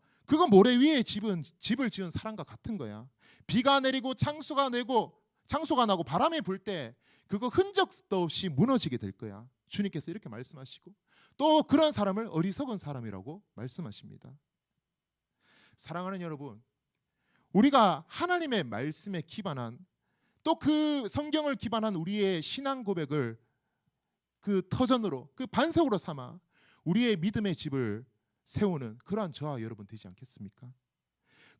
모래 위에 집을 지은 사람과 같은 거야. 비가 내리고 창수가 나고 바람이 불 때 그거 흔적도 없이 무너지게 될 거야. 주님께서 이렇게 말씀하시고 또 그런 사람을 어리석은 사람이라고 말씀하십니다. 사랑하는 여러분, 우리가 하나님의 말씀에 기반한 또 그 성경을 기반한 우리의 신앙 고백을 그 터전으로 그 반석으로 삼아 우리의 믿음의 집을 세우는 그러한 저와 여러분 되지 않겠습니까?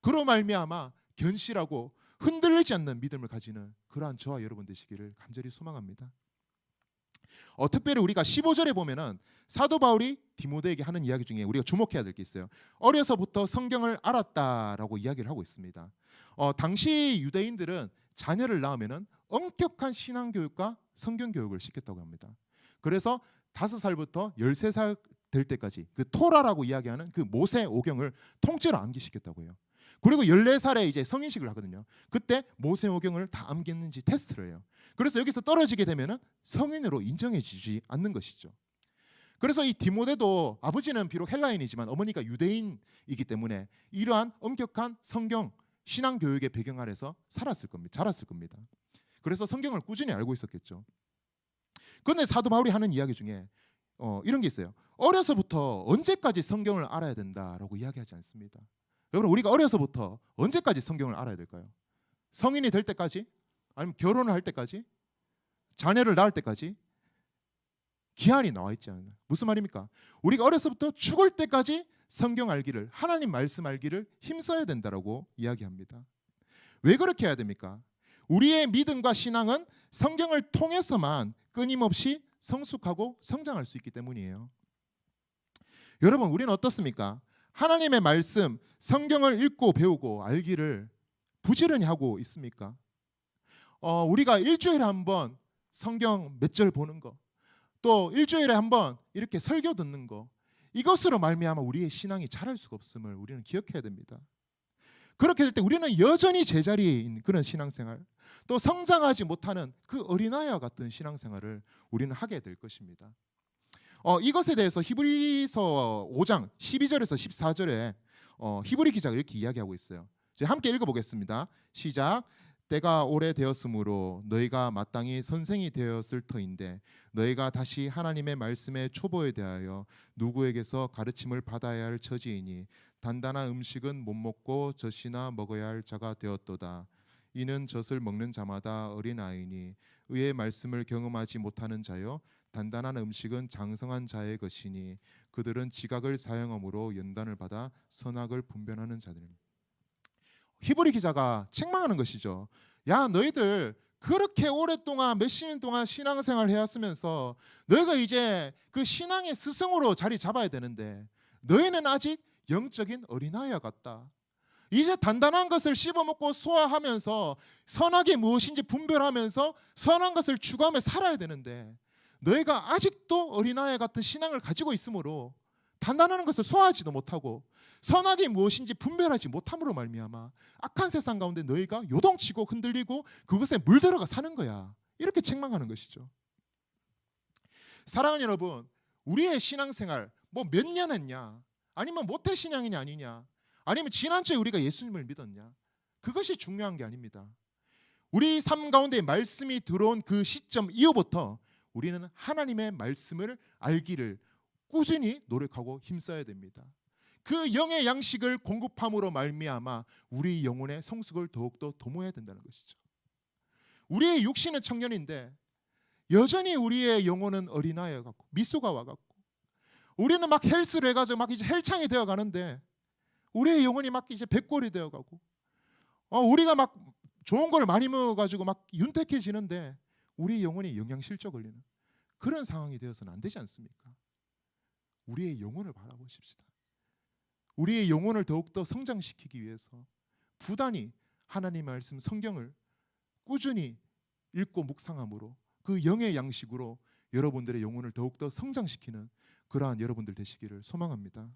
그로 말미암아 견실하고 흔들리지 않는 믿음을 가지는 그러한 저와 여러분 되시기를 간절히 소망합니다. 특별히 우리가 15절에 보면은 사도 바울이 디모데에게 하는 이야기 중에 우리가 주목해야 될 게 있어요. 어려서부터 성경을 알았다라고 이야기를 하고 있습니다. 당시 유대인들은 자녀를 낳으면은 엄격한 신앙 교육과 성경 교육을 시켰다고 합니다. 그래서 5살부터 13살 될 때까지 그 토라라고 이야기하는 그 모세 오경을 통째로 암기시켰다고 해요. 그리고 14살에 이제 성인식을 하거든요. 그때 모세 오경을 다 암기했는지 테스트를 해요. 그래서 여기서 떨어지게 되면은 성인으로 인정해 주지 않는 것이죠. 그래서 이 디모데도 아버지는 비록 헬라인이지만 어머니가 유대인이기 때문에 이러한 엄격한 성경 신앙 교육의 배경 아래서 자랐을 겁니다. 그래서 성경을 꾸준히 알고 있었겠죠. 그런데 사도 바울이 하는 이야기 중에 이런 게 있어요. 어려서부터 언제까지 성경을 알아야 된다라고 이야기하지 않습니다. 여러분, 우리가 어려서부터 언제까지 성경을 알아야 될까요? 성인이 될 때까지? 아니면 결혼을 할 때까지? 자녀를 낳을 때까지? 기한이 나와 있지 않나요? 무슨 말입니까? 우리가 어려서부터 죽을 때까지 성경 알기를, 하나님 말씀 알기를 힘써야 된다라고 이야기합니다. 왜 그렇게 해야 됩니까? 우리의 믿음과 신앙은 성경을 통해서만 끊임없이 성숙하고 성장할 수 있기 때문이에요. 여러분, 우리는 어떻습니까? 하나님의 말씀, 성경을 읽고 배우고 알기를 부지런히 하고 있습니까? 우리가 일주일에 한 번 성경 몇 절 보는 거, 또 일주일에 한 번 이렇게 설교 듣는 거, 이것으로 말미암아 우리의 신앙이 자랄 수가 없음을 우리는 기억해야 됩니다. 그렇게 될 때 우리는 여전히 제자리에 있는 그런 신앙생활, 또 성장하지 못하는 그 어린아이와 같은 신앙생활을 우리는 하게 될 것입니다. 이것에 대해서 히브리서 5장 12절에서 14절에 히브리 기자가 이렇게 이야기하고 있어요. 이제 함께 읽어보겠습니다. 시작. 때가 오래되었으므로 너희가 마땅히 선생이 되었을 터인데 너희가 다시 하나님의 말씀의 초보에 대하여 누구에게서 가르침을 받아야 할 처지이니 단단한 음식은 못 먹고 젖이나 먹어야 할 자가 되었도다. 이는 젖을 먹는 자마다 어린아이니 의의 말씀을 경험하지 못하는 자여 단단한 음식은 장성한 자의 것이니 그들은 지각을 사용함으로 연단을 받아 선악을 분별하는 자들입니다. 히브리 기자가 책망하는 것이죠. 야, 너희들 그렇게 오랫동안 몇십 년 동안 신앙생활을 해왔으면서 너희가 이제 그 신앙의 스승으로 자리 잡아야 되는데 너희는 아직 영적인 어린아이와 같다. 이제 단단한 것을 씹어먹고 소화하면서 선악이 무엇인지 분별하면서 선한 것을 추구하며 살아야 되는데 너희가 아직도 어린아이 같은 신앙을 가지고 있으므로 단단한 것을 소화하지도 못하고 선악이 무엇인지 분별하지 못함으로 말미암아 악한 세상 가운데 너희가 요동치고 흔들리고 그것에 물들어가 사는 거야. 이렇게 책망하는 것이죠. 사랑하는 여러분, 우리의 신앙생활 뭐 몇 년 했냐, 아니면 모태신앙이냐 아니냐, 아니면 지난주에 우리가 예수님을 믿었냐, 그것이 중요한 게 아닙니다. 우리 삶 가운데 말씀이 들어온 그 시점 이후부터 우리는 하나님의 말씀을 알기를 꾸준히 노력하고 힘써야 됩니다. 그 영의 양식을 공급함으로 말미암아 우리 영혼의 성숙을 더욱더 도모해야 된다는 것이죠. 우리의 육신은 청년인데 여전히 우리의 영혼은 어린아이 같고 미소가 와갖고 우리는 막 헬스를 해가지고 막 이제 헬창이 되어가는데 우리의 영혼이 막 이제 백골이 되어가고 우리가 막 좋은 걸 많이 먹어가지고 막 윤택해지는데 우리 영혼이 영양실조 걸리는 그런 상황이 되어서는 안 되지 않습니까? 우리의 영혼을 바라보십시다. 우리의 영혼을 더욱더 성장시키기 위해서 부단히 하나님의 말씀 성경을 꾸준히 읽고 묵상함으로 그 영의 양식으로 여러분들의 영혼을 더욱더 성장시키는 그러한 여러분들 되시기를 소망합니다.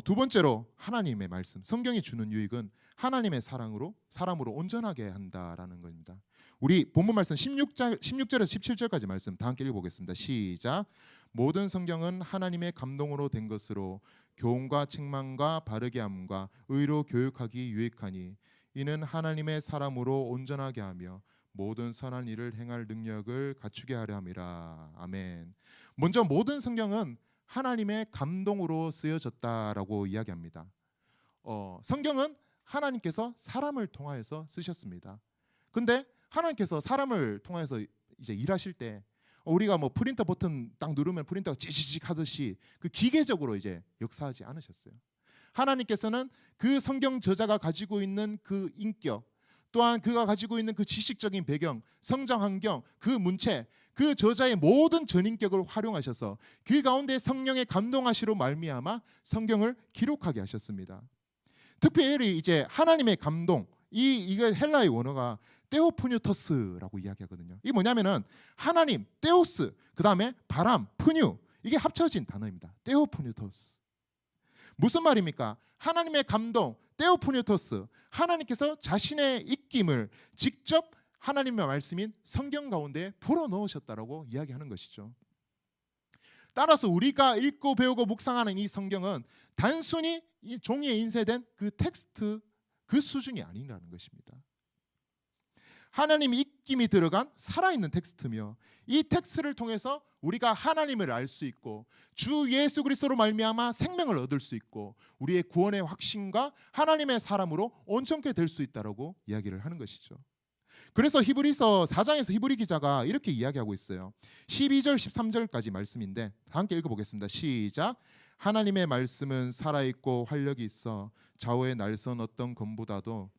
두 번째로 하나님의 말씀, 성경이 주는 유익은 하나님의 사람으로 온전하게 한다라는 겁니다. 우리 본문 말씀 16절에서 17절까지 말씀 다 함께 읽어보겠습니다. 시작. 모든 성경은 하나님의 감동으로 된 것으로 교훈과 책망과 바르게 함과 의로 교육하기 유익하니 이는 하나님의 사람으로 온전하게 하며 모든 선한 일을 행할 능력을 갖추게 하려 함이라. 아멘. 먼저 모든 성경은 하나님의 감동으로 쓰여졌다라고 이야기합니다. 성경은 하나님께서 사람을 통하여서 쓰셨습니다. 근데 하나님께서 사람을 통하여서 이제 일하실 때 우리가 뭐 프린터 버튼 딱 누르면 프린터가 찌직찌직 하듯이 그 기계적으로 이제 역사하지 않으셨어요. 하나님께서는 그 성경 저자가 가지고 있는 그 인격, 또한 그가 가지고 있는 그 지식적인 배경, 성장 환경, 그 문체, 그 저자의 모든 전인격을 활용하셔서 그 가운데 성령의 감동하시로 말미암아 성경을 기록하게 하셨습니다. 특별히 이제 하나님의 감동, 이거 헬라의 원어가 테오프뉴터스라고 이야기하거든요. 이게 뭐냐면은 하나님, 테오스, 그 다음에 바람, 푸뉴, 이게 합쳐진 단어입니다. 테오프뉴터스. 무슨 말입니까? 하나님의 감동, 테오프뉴토스, 하나님께서 자신의 입김을 직접 하나님의 말씀인 성경 가운데 불어넣으셨다라고 이야기하는 것이죠. 따라서 우리가 읽고 배우고 묵상하는 이 성경은 단순히 이 종이에 인쇄된 그 텍스트 그 수준이 아니라는 것입니다. 하나님의 입김이 들어간 살아있는 텍스트며 이 텍스트를 통해서 우리가 하나님을 알 수 있고 주 예수 그리스도로 말미암아 생명을 얻을 수 있고 우리의 구원의 확신과 하나님의 사람으로 온전케 될 수 있다라고 이야기를 하는 것이죠. 그래서 히브리서 4장에서 히브리 기자가 이렇게 이야기하고 있어요. 12절 13절까지 말씀인데 함께 읽어보겠습니다. 시작. 하나님의 말씀은 살아있고 활력이 있어 좌우의 날선 어떤 검보다도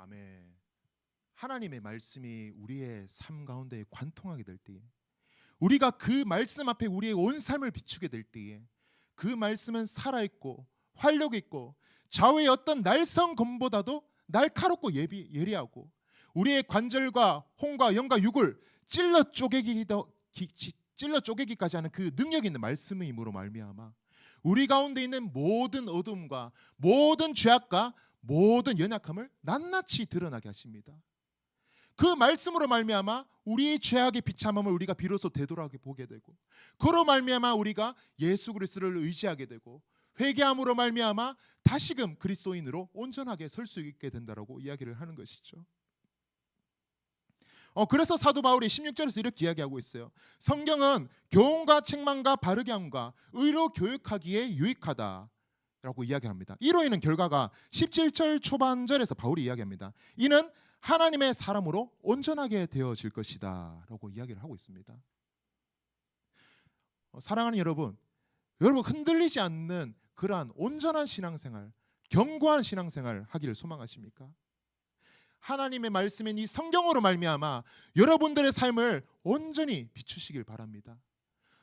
아멘. 하나님의 말씀이 우리의 삶 가운데 관통하게 될 때에 우리가 그 말씀 앞에 우리의 온 삶을 비추게 될 때에 그 말씀은 살아있고 활력 있고 좌우의 어떤 날선 검보다도 날카롭고 예리하고 우리의 관절과 혼과 영과 육을 찔러 쪼개기까지 하는 그 능력 있는 말씀의 힘으로 말미암아 우리 가운데 있는 모든 어둠과 모든 죄악과 모든 연약함을 낱낱이 드러나게 하십니다. 그 말씀으로 말미암아 우리의 죄악의 비참함을 우리가 비로소 되돌아보게 되고 그로 말미암아 우리가 예수 그리스도를 의지하게 되고 회개함으로 말미암아 다시금 그리스도인으로 온전하게 설 수 있게 된다라고 이야기를 하는 것이죠. 그래서 사도 바울이 16절에서 이렇게 이야기하고 있어요. 성경은 교훈과 책망과 바르게 함과 의로 교육하기에 유익하다 라고 이야기합니다. 이로 인한 결과가 17절 초반절에서 바울이 이야기합니다. 이는 하나님의 사람으로 온전하게 되어질 것이다 라고 이야기를 하고 있습니다. 사랑하는 여러분 흔들리지 않는 그러한 온전한 신앙생활, 견고한 신앙생활 하기를 소망하십니까? 하나님의 말씀인 이 성경으로 말미암아 여러분들의 삶을 온전히 비추시길 바랍니다.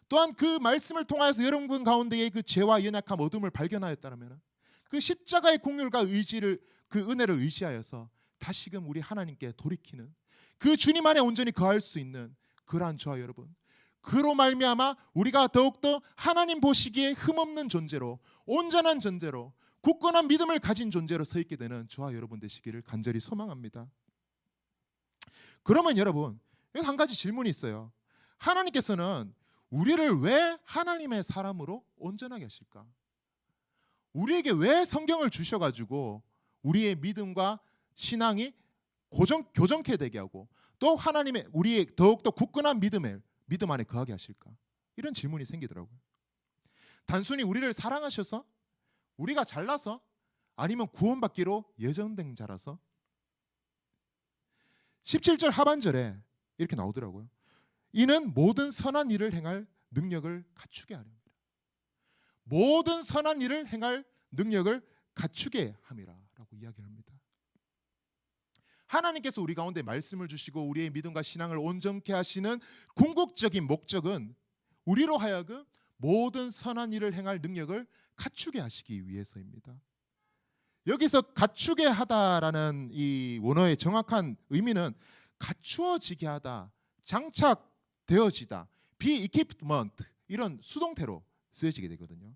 또한 그 말씀을 통하여서 여러분 가운데의 그 죄와 연약함, 어둠을 발견하였다면 그 십자가의 공율과 의지를 그 은혜를 의지하여서 다시금 우리 하나님께 돌이키는 그 주님 안에 온전히 거할 수 있는 그러한 저와 여러분 그로 말미암아 우리가 더욱더 하나님 보시기에 흠없는 존재로 온전한 존재로 굳건한 믿음을 가진 존재로 서 있게 되는 저와 여러분 되시기를 간절히 소망합니다. 그러면 여러분, 여기 한 가지 질문이 있어요. 하나님께서는 우리를 왜 하나님의 사람으로 온전하게 하실까? 우리에게 왜 성경을 주셔가지고 우리의 믿음과 신앙이 교정케 되게 하고 또 하나님의 우리의 더욱더 굳건한 믿음 안에 거하게 하실까? 이런 질문이 생기더라고요. 단순히 우리를 사랑하셔서, 우리가 잘나서, 아니면 구원받기로 예정된 자라서? 17절 하반절에 이렇게 나오더라고요. 이는 모든 선한 일을 행할 능력을 갖추게 하렵니다. 모든 선한 일을 행할 능력을 갖추게 함이라라고 이야기합니다. 하나님께서 우리 가운데 말씀을 주시고 우리의 믿음과 신앙을 온전케 하시는 궁극적인 목적은 우리로 하여금 모든 선한 일을 행할 능력을 갖추게 하시기 위해서입니다. 여기서 갖추게 하다라는 이 원어의 정확한 의미는 갖추어지게 하다, 장착되어지다, be equipment 이런 수동태로 쓰여지게 되거든요.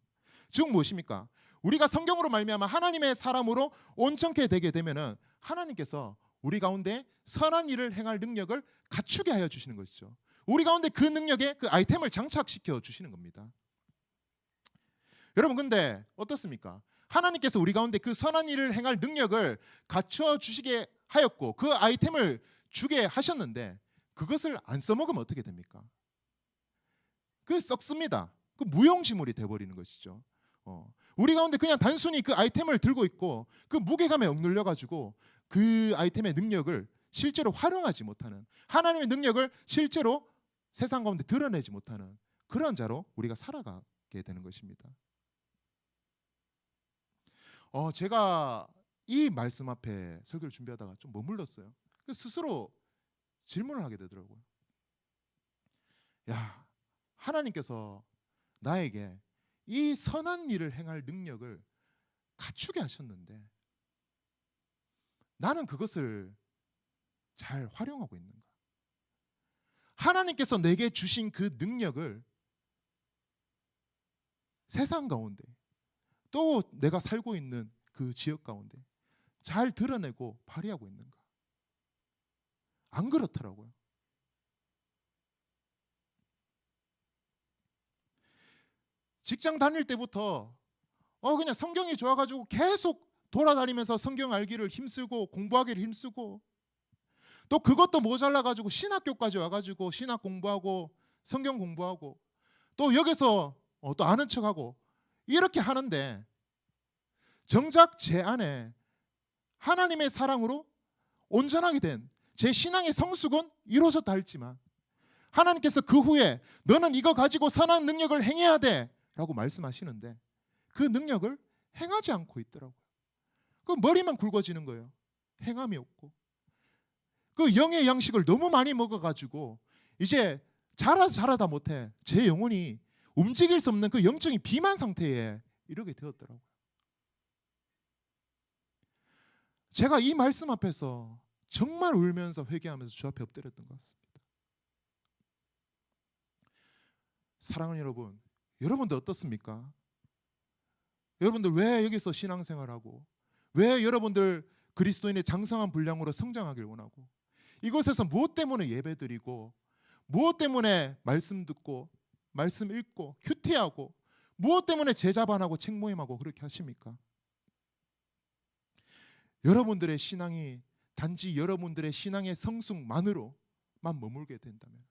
즉 무엇입니까? 우리가 성경으로 말미암아 하나님의 사람으로 온전케 되게 되면은 하나님께서 우리 가운데 선한 일을 행할 능력을 갖추게 하여 주시는 것이죠. 우리 가운데 그 능력에 그 아이템을 장착시켜 주시는 겁니다. 여러분, 근데 어떻습니까? 하나님께서 우리 가운데 그 선한 일을 행할 능력을 갖추어 주시게 하였고 그 아이템을 주게 하셨는데 그것을 안 써먹으면 어떻게 됩니까? 그 썩습니다. 그 무용지물이 돼버리는 것이죠. 우리 가운데 그냥 단순히 그 아이템을 들고 있고 그 무게감에 억눌려 가지고 그 아이템의 능력을 실제로 활용하지 못하는, 하나님의 능력을 실제로 세상 가운데 드러내지 못하는 그런 자로 우리가 살아가게 되는 것입니다. 제가 이 말씀 앞에 설교를 준비하다가 좀 머물렀어요. 스스로 질문을 하게 되더라고요. 야, 하나님께서 나에게 이 선한 일을 행할 능력을 갖추게 하셨는데 나는 그것을 잘 활용하고 있는가? 하나님께서 내게 주신 그 능력을 세상 가운데 또 내가 살고 있는 그 지역 가운데 잘 드러내고 발휘하고 있는가? 안 그렇더라고요. 직장 다닐 때부터 그냥 성경이 좋아가지고 계속 돌아다니면서 성경 알기를 힘쓰고 공부하기를 힘쓰고 또 그것도 모자라가지고 신학교까지 와가지고 신학 공부하고 성경 공부하고 또 여기서 또 아는 척하고 이렇게 하는데 정작 제 안에 하나님의 사랑으로 온전하게 된 제 신앙의 성숙은 이루어졌다 할지만 하나님께서 그 후에 너는 이거 가지고 선한 능력을 행해야 돼 라고 말씀하시는데 그 능력을 행하지 않고 있더라고요. 그 머리만 굵어지는 거예요. 행함이 없고 그 영의 양식을 너무 많이 먹어가지고 이제 자라다 못해 제 영혼이 움직일 수 없는 그 영적인 비만 상태에 이르게 되었더라고요. 제가 이 말씀 앞에서 정말 울면서 회개하면서 주 앞에 엎드렸던 것 같습니다. 사랑하는 여러분, 여러분들 어떻습니까? 여러분들 왜 여기서 신앙생활하고 왜 여러분들 그리스도인의 장성한 분량으로 성장하길 원하고 이곳에서 무엇 때문에 예배드리고 무엇 때문에 말씀 듣고 말씀 읽고 큐티하고 무엇 때문에 제자반하고 책모임하고 그렇게 하십니까? 여러분들의 신앙이 단지 여러분들의 신앙의 성숙만으로만 머물게 된다면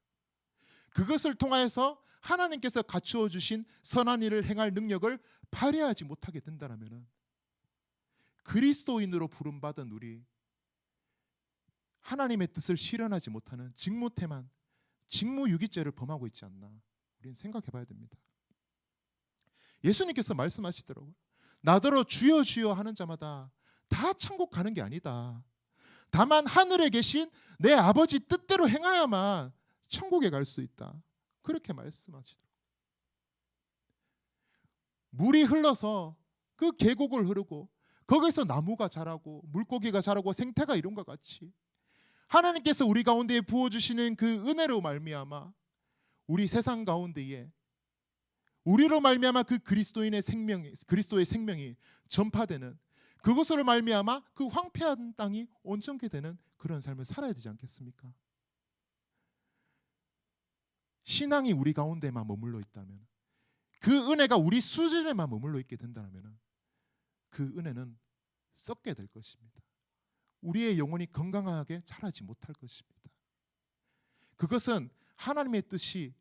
그것을 통하여서 하나님께서 갖추어 주신 선한 일을 행할 능력을 발휘하지 못하게 된다면 그리스도인으로 부름받은 우리 하나님의 뜻을 실현하지 못하는 직무태만 직무유기죄를 범하고 있지 않나 우리는 생각해 봐야 됩니다. 예수님께서 말씀하시더라고요. 나더러 주여 주여 하는 자마다 다 천국 가는 게 아니다. 다만 하늘에 계신 내 아버지 뜻대로 행하야만 천국에 갈 수 있다. 그렇게 말씀하시더라고요. 물이 흘러서 그 계곡을 흐르고 거기서 나무가 자라고 물고기가 자라고 생태가 이룬 것 같이 하나님께서 우리 가운데에 부어주시는 그 은혜로 말미암아 우리 세상 가운데에 우리로 말미암아 그 그리스도의 생명이 전파되는, 그것으로 말미암아 그 황폐한 땅이 온전케 되는 그런 삶을 살아야 되지 않겠습니까? 신앙이 우리 가운데만 머물러 있다면, 그 은혜가 우리 수준에만 머물러 있게 된다면 그 은혜는 썩게 될 것입니다. 우리의 영혼이 건강하게 자라지 못할 것입니다. 그것은 하나님의 뜻이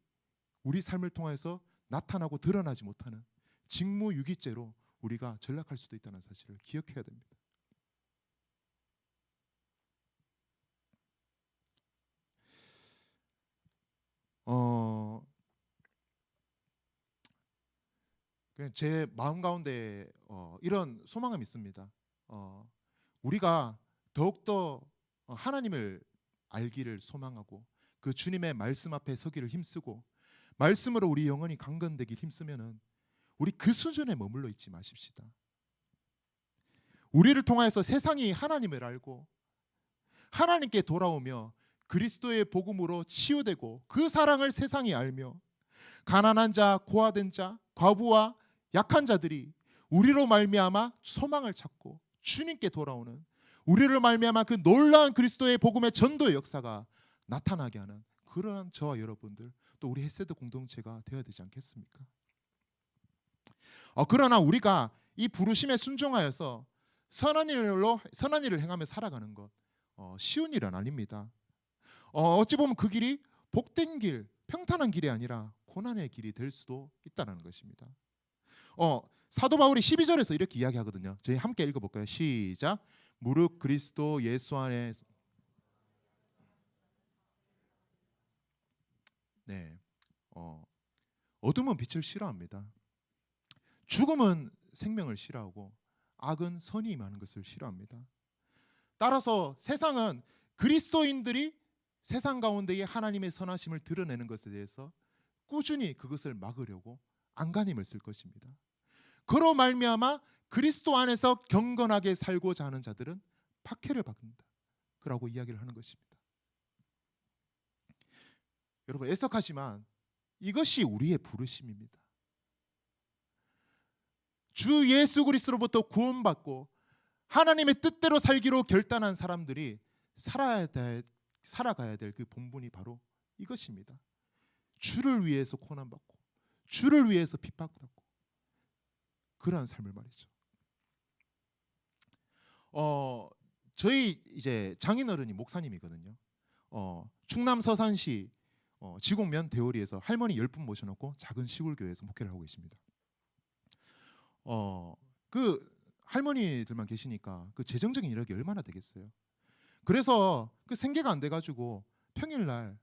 우리 삶을 통해서 나타나고 드러나지 못하는 직무유기죄로 우리가 전락할 수도 있다는 사실을 기억해야 됩니다. 제 마음 가운데 이런 소망은 있습니다. 우리가 더욱더 하나님을 알기를 소망하고 그 주님의 말씀 앞에 서기를 힘쓰고 말씀으로 우리 영혼이 강건되길 힘쓰면은 우리 그 수준에 머물러 있지 마십시다. 우리를 통하여서 세상이 하나님을 알고 하나님께 돌아오며 그리스도의 복음으로 치유되고 그 사랑을 세상이 알며 가난한 자, 고아된 자, 과부와 약한 자들이 우리로 말미암아 소망을 찾고 주님께 돌아오는, 우리를 말미암아 그 놀라운 그리스도의 복음의 전도의 역사가 나타나게 하는 그러한 저와 여러분들, 또 우리 헤세드 공동체가 되어야 되지 않겠습니까? 그러나 우리가 이 부르심에 순종하여서 선한 일을 행하며 살아가는 것 쉬운 일은 아닙니다. 어찌 보면 그 길이 복된 길, 평탄한 길이 아니라 고난의 길이 될 수도 있다는 것입니다. 사도 바울이 12절에서 이렇게 이야기하거든요. 저희 함께 읽어볼까요? 시작. 무릇 그리스도 예수 안에 어둠은 빛을 싫어합니다. 죽음은 생명을 싫어하고 악은 선이 임하는 것을 싫어합니다. 따라서 세상은 그리스도인들이 세상 가운데에 하나님의 선하심을 드러내는 것에 대해서 꾸준히 그것을 막으려고 안간힘을 쓸 것입니다. 그로 말미암아 그리스도 안에서 경건하게 살고자 하는 자들은 박해를 받는다, 그라고 이야기를 하는 것입니다. 여러분, 애석하지만 이것이 우리의 부르심입니다. 주 예수 그리스도로부터 구원받고 하나님의 뜻대로 살기로 결단한 사람들이 살아가야 될 그 본분이 바로 이것입니다. 주를 위해서 고난받고 주를 위해서 핍박받고 그러한 삶을 말이죠. 저희 이제 장인어른이 목사님이거든요. 충남 서산시 지곡면 대오리에서 할머니 10분 모셔놓고 작은 시골 교회에서 목회를 하고 계십니다. 그 할머니들만 계시니까 그 재정적인 이력이 얼마나 되겠어요. 그래서 그 생계가 안 돼가지고 평일날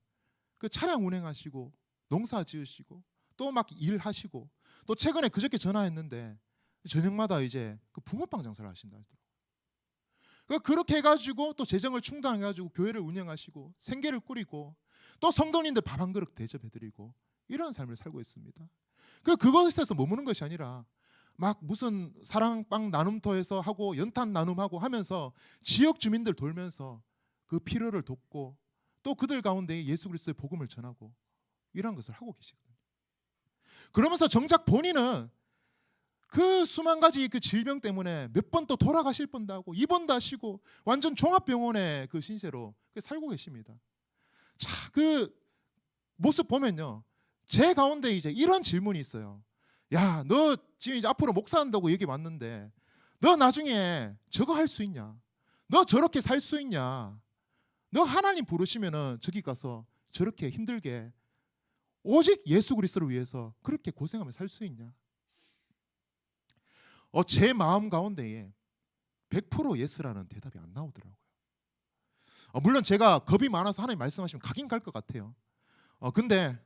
그 차량 운행하시고 농사 지으시고 또 막 일하시고, 또 최근에 그저께 전화했는데 저녁마다 이제 그 붕어빵 장사를 하신다 하더라고요. 그렇게 해가지고 또 재정을 충당해가지고 교회를 운영하시고 생계를 꾸리고 또 성도님들 밥 한 그릇 대접해드리고 이런 삶을 살고 있습니다. 그것에서 머무는 것이 아니라 막 무슨 사랑빵 나눔터에서 하고 연탄 나눔하고 하면서 지역 주민들 돌면서 그 필요를 돕고 또 그들 가운데 예수 그리스도의 복음을 전하고 이런 것을 하고 계시거든요. 그러면서 정작 본인은 그 수만 가지 그 질병 때문에 몇 번 또 돌아가실 뻔도 하고 입원도 하시고 완전 종합병원의 그 신세로 살고 계십니다. 자, 그 모습 보면요, 제 가운데 이제 이런 질문이 있어요. 야, 너 지금 이제 앞으로 목사한다고 얘기 왔는데 너 나중에 저거 할 수 있냐? 너 저렇게 살 수 있냐? 너 하나님 부르시면은 저기 가서 저렇게 힘들게 오직 예수 그리스도를 위해서 그렇게 고생하며 살 수 있냐? 제 마음 가운데에 100% 예스라는 대답이 안 나오더라고요. 물론 제가 겁이 많아서 하나님 말씀하시면 가긴 갈 것 같아요. 근데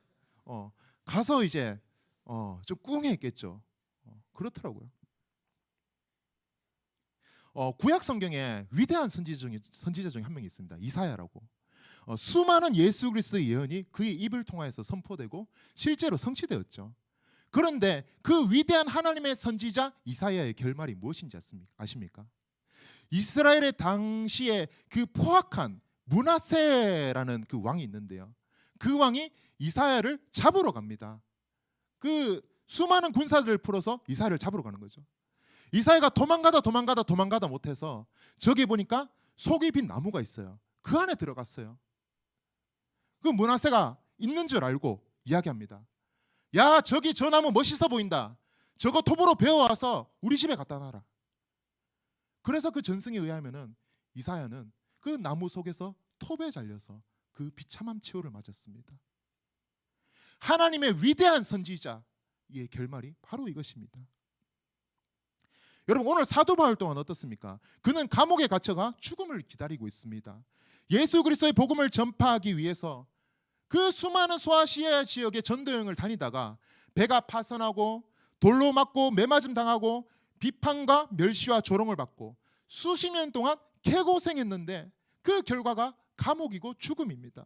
가서 이제 좀 꿍했겠죠. 그렇더라고요. 구약 성경에 위대한 선지자 중에 한 명이 있습니다. 이사야라고. 수많은 예수 그리스도의 예언이 그의 입을 통하여서 선포되고 실제로 성취되었죠. 그런데 그 위대한 하나님의 선지자 이사야의 결말이 무엇인지 아십니까? 이스라엘의 당시에 그 포악한 므낫세라는 그 왕이 있는데요. 그 왕이 이사야를 잡으러 갑니다. 그 수많은 군사들을 풀어서 이사야를 잡으러 가는 거죠. 이사야가 도망가다 못해서 저기 보니까 속이 빈 나무가 있어요. 그 안에 들어갔어요. 그 므낫세가 있는 줄 알고 이야기합니다. 야, 저기 저 나무 멋있어 보인다. 저거 톱으로 베어와서 우리 집에 갖다 놔라. 그래서 그 전승에 의하면은 이사야는 그 나무 속에서 톱에 잘려서 그 비참한 최후를 맞았습니다. 하나님의 위대한 선지자의 결말이 바로 이것입니다. 여러분, 오늘 사도 바울 또한 어떻습니까? 그는 감옥에 갇혀가 죽음을 기다리고 있습니다. 예수 그리스도의 복음을 전파하기 위해서 그 수많은 소아시아 지역의 전도여행을 다니다가 배가 파선하고 돌로 맞고 매맞음 당하고 비판과 멸시와 조롱을 받고 수십 년 동안 개고생했는데 그 결과가 감옥이고 죽음입니다.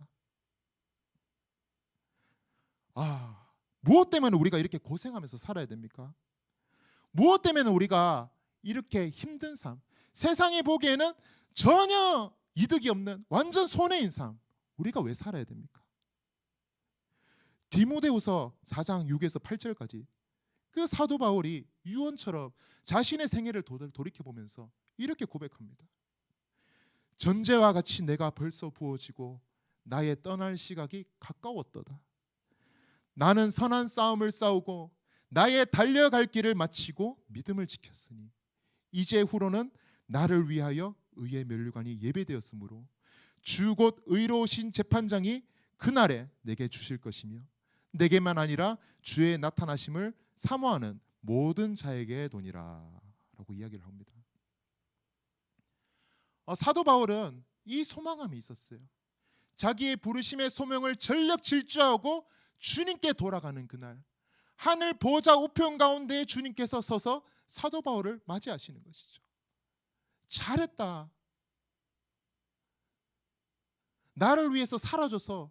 무엇 때문에 우리가 이렇게 고생하면서 살아야 됩니까? 무엇 때문에 우리가 이렇게 힘든 삶, 세상이 보기에는 전혀 이득이 없는 완전 손해인 삶, 우리가 왜 살아야 됩니까? 디모데후서 4장 6에서 8절까지 그 사도 바울이 유언처럼 자신의 생애를 돌이켜보면서 이렇게 고백합니다. 전제와 같이 내가 벌써 부어지고 나의 떠날 시각이 가까웠도다. 나는 선한 싸움을 싸우고 나의 달려갈 길을 마치고 믿음을 지켰으니 이제 후로는 나를 위하여 의의 면류관이 예배되었으므로 주 곧 의로우신 재판장이 그날에 내게 주실 것이며 내게만 아니라 주의 나타나심을 사모하는 모든 자에게 도니라 라고 이야기를 합니다. 사도 바울은 이 소망함이 있었어요. 자기의 부르심의 소명을 전력 질주하고 주님께 돌아가는 그날, 하늘 보좌 우편 가운데 주님께서 서서 사도 바울을 맞이하시는 것이죠. 잘했다. 나를 위해서 살아줘서,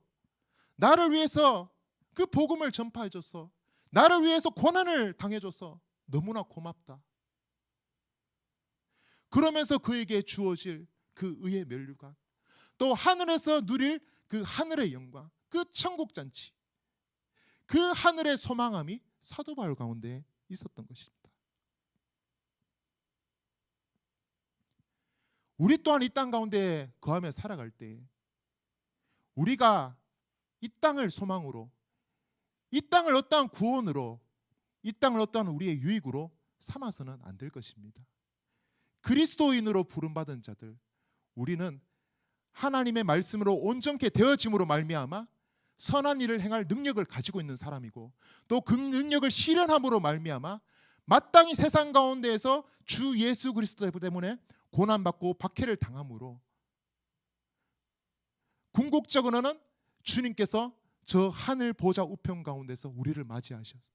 나를 위해서 그 복음을 전파해줘서, 나를 위해서 고난을 당해줘서 너무나 고맙다. 그러면서 그에게 주어질 그 의의 면류관, 또 하늘에서 누릴 그 하늘의 영광, 그 천국 잔치, 그 하늘의 소망함이 사도 바울 가운데 있었던 것입니다. 우리 또한 이 땅 가운데 거하며 살아갈 때 우리가 이 땅을 소망으로, 이 땅을 어떠한 구원으로, 이 땅을 어떠한 우리의 유익으로 삼아서는 안 될 것입니다. 그리스도인으로 부름받은 자들, 우리는 하나님의 말씀으로 온전케 되어짐으로 말미암아 선한 일을 행할 능력을 가지고 있는 사람이고, 또 그 능력을 실현함으로 말미암아 마땅히 세상 가운데에서 주 예수 그리스도 때문에 고난받고 박해를 당함으로 궁극적으로는 주님께서 저 하늘 보좌 우편 가운데서 우리를 맞이하셔서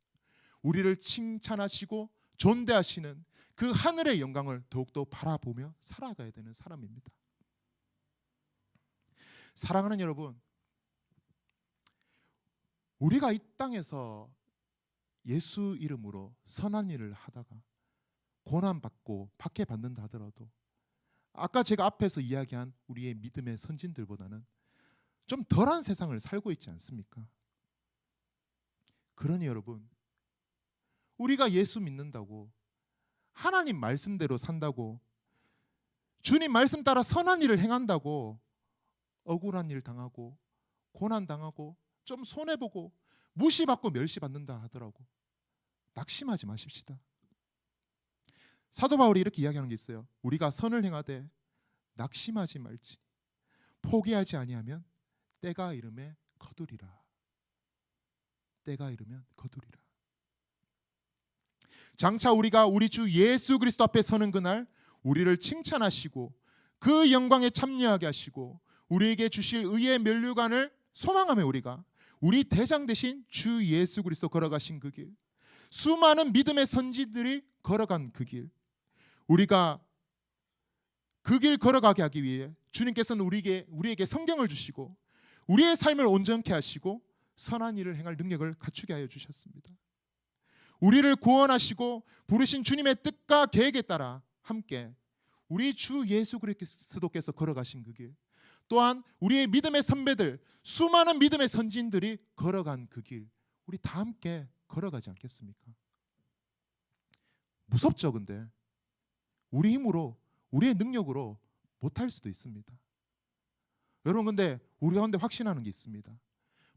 우리를 칭찬하시고 존대하시는 그 하늘의 영광을 더욱더 바라보며 살아가야 되는 사람입니다. 사랑하는 여러분, 우리가 이 땅에서 예수 이름으로 선한 일을 하다가 고난받고 박해받는다 하더라도 아까 제가 앞에서 이야기한 우리의 믿음의 선진들보다는 좀 덜한 세상을 살고 있지 않습니까? 그러니 여러분, 우리가 예수 믿는다고, 하나님 말씀대로 산다고, 주님 말씀 따라 선한 일을 행한다고 억울한 일 당하고 고난 당하고 좀 손해보고 무시받고 멸시받는다 하더라고 낙심하지 마십시다. 사도 바울이 이렇게 이야기하는 게 있어요. 우리가 선을 행하되 낙심하지 말지 포기하지 아니하면 때가 이르매 거두리라. 때가 이르면 거두리라. 장차 우리가 우리 주 예수 그리스도 앞에 서는 그날 우리를 칭찬하시고 그 영광에 참여하게 하시고 우리에게 주실 의의 면류관을 소망하며 우리가 우리 대장 되신 주 예수 그리스도 걸어가신 그 길, 수많은 믿음의 선지들이 걸어간 그 길, 우리가 그 길 걸어가게 하기 위해 주님께서는 우리에게 성경을 주시고 우리의 삶을 온전케 하시고 선한 일을 행할 능력을 갖추게 하여 주셨습니다. 우리를 구원하시고 부르신 주님의 뜻과 계획에 따라 함께 우리 주 예수 그리스도께서 걸어가신 그 길, 또한 우리의 믿음의 선배들, 수많은 믿음의 선진들이 걸어간 그 길, 우리 다 함께 걸어가지 않겠습니까? 무섭죠. 근데 우리 힘으로, 우리의 능력으로 못할 수도 있습니다. 여러분, 근데 우리 가운데 확신하는 게 있습니다.